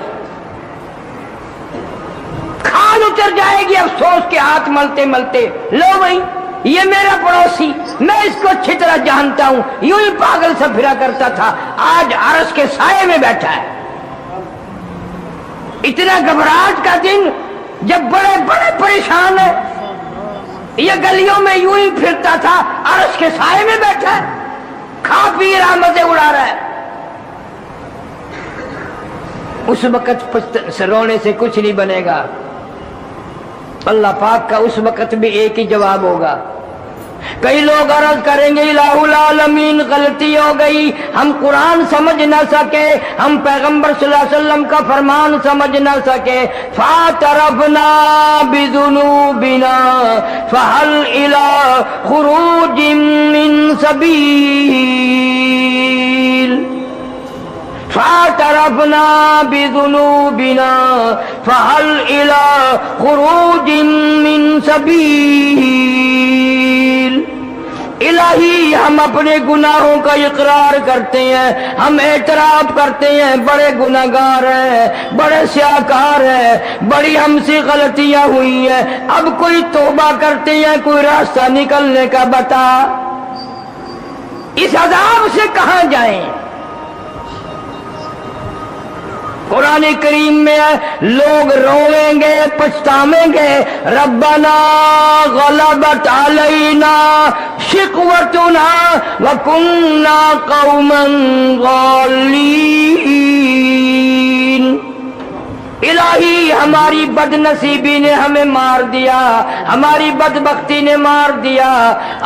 کھال اتر جائے گی افسوس کے ہاتھ ملتے ملتے۔ لو بھائی یہ میرا پڑوسی، میں اس کو اچھی طرح جانتا ہوں، یوں ہی پاگل سا پھرا کرتا تھا، آج عرش کے سائے میں بیٹھا ہے۔ اتنا گھبراہٹ کا دن جب بڑے بڑے پریشان ہیں، یہ گلیوں میں یوں ہی پھرتا تھا، عرش کے سائے میں بیٹھا ہے، کھا پی رہا، مزے اڑا رہا ہے۔ اس وقت رونے سے کچھ نہیں بنے گا، اللہ پاک کا اس وقت بھی ایک ہی جواب ہوگا۔ کئی لوگ عرض کریں گے الہ العالمین غلطی ہو گئی، ہم قرآن سمجھ نہ سکے، ہم پیغمبر صلی اللہ علیہ وسلم کا فرمان سمجھ نہ سکے، فاعترفنا بذنوبنا فہل الی خروج من سبیل، فاعترفنا بذنوبنا فہل الی خروج من سبیل۔ الہی ہم اپنے گناہوں کا اقرار کرتے ہیں، ہم اعتراف کرتے ہیں بڑے گناہگار ہیں، بڑے سیاہکار ہیں، بڑی ہم سے غلطیاں ہوئی ہیں، اب کوئی توبہ کرتے ہیں، کوئی راستہ نکلنے کا بتا، اس عذاب سے کہاں جائیں؟ قرآن کریم میں لوگ روئیں گے، پچھتاویں گے، ربنا غلبت علینا شقوتنا وکننا قوما غالین، الہی ہماری بد نصیبی نے ہمیں مار دیا، ہماری بدبختی نے مار دیا،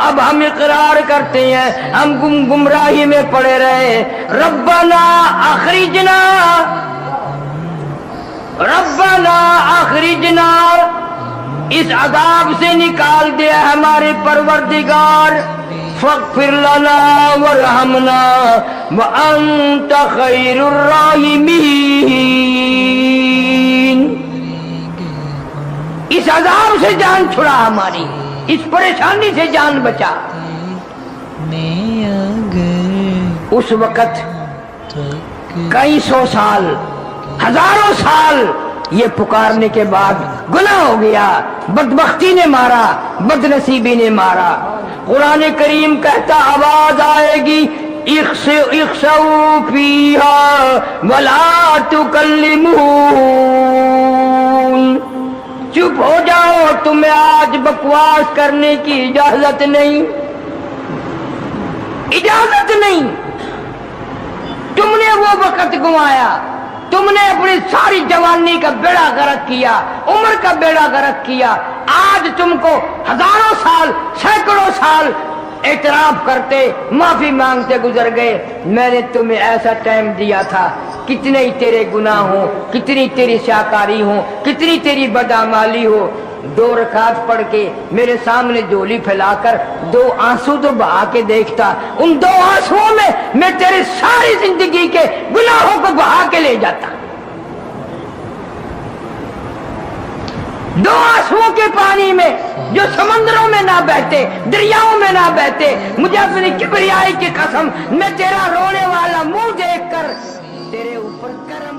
اب ہم اقرار کرتے ہیں ہم گمراہی میں پڑے رہے، ربنا اخرجنا، ربنا اخرجنا، اس عذاب سے نکال دے ہمارے پروردگار، فاغفر لنا وارحمنا وانت خیر الراحمین، اس عذاب سے جان چھڑا ہماری، اس پریشانی سے جان بچا۔ اس وقت کئی سو سال، ہزاروں سال یہ پکارنے کے بعد گناہ ہو گیا، بدبختی نے مارا، بد نصیبی نے مارا۔ قرآن کریم کہتا آواز آئے گی اخسؤوا فیہا ولا تکلمون، چپ ہو جاؤ، تمہیں آج بکواس کرنے کی اجازت نہیں، اجازت نہیں۔ تم نے وہ وقت گنوایا، تم نے اپنی ساری جوانی کا بیڑا غرق کیا، عمر کا بیڑا غرق کیا، آج تم کو ہزاروں سال، سینکڑوں سال اعتراف کرتے، معافی مانگتے گزر گئے۔ میں نے تمہیں ایسا ٹائم دیا تھا، کتنے ہی تیرے گناہ ہوں، کتنی تیری سیاکاری ہوں، کتنی تیری بدعمالی ہو، 2 رکعت پڑھ کے میرے سامنے جھولی پھیلا کر 2 آنسو تو بہا کے دیکھتا، ان 2 آنسوؤں میں تیری ساری زندگی کے گناہوں کو بہا کے لے جاتا۔ 2 آنسوؤں کے پانی میں جو سمندروں میں نہ بہتے، دریاؤں میں نہ بہتے، مجھے اپنی کبریائی کی قسم، میں تیرا رونے والا منہ دیکھ کر تیرے اوپر کرم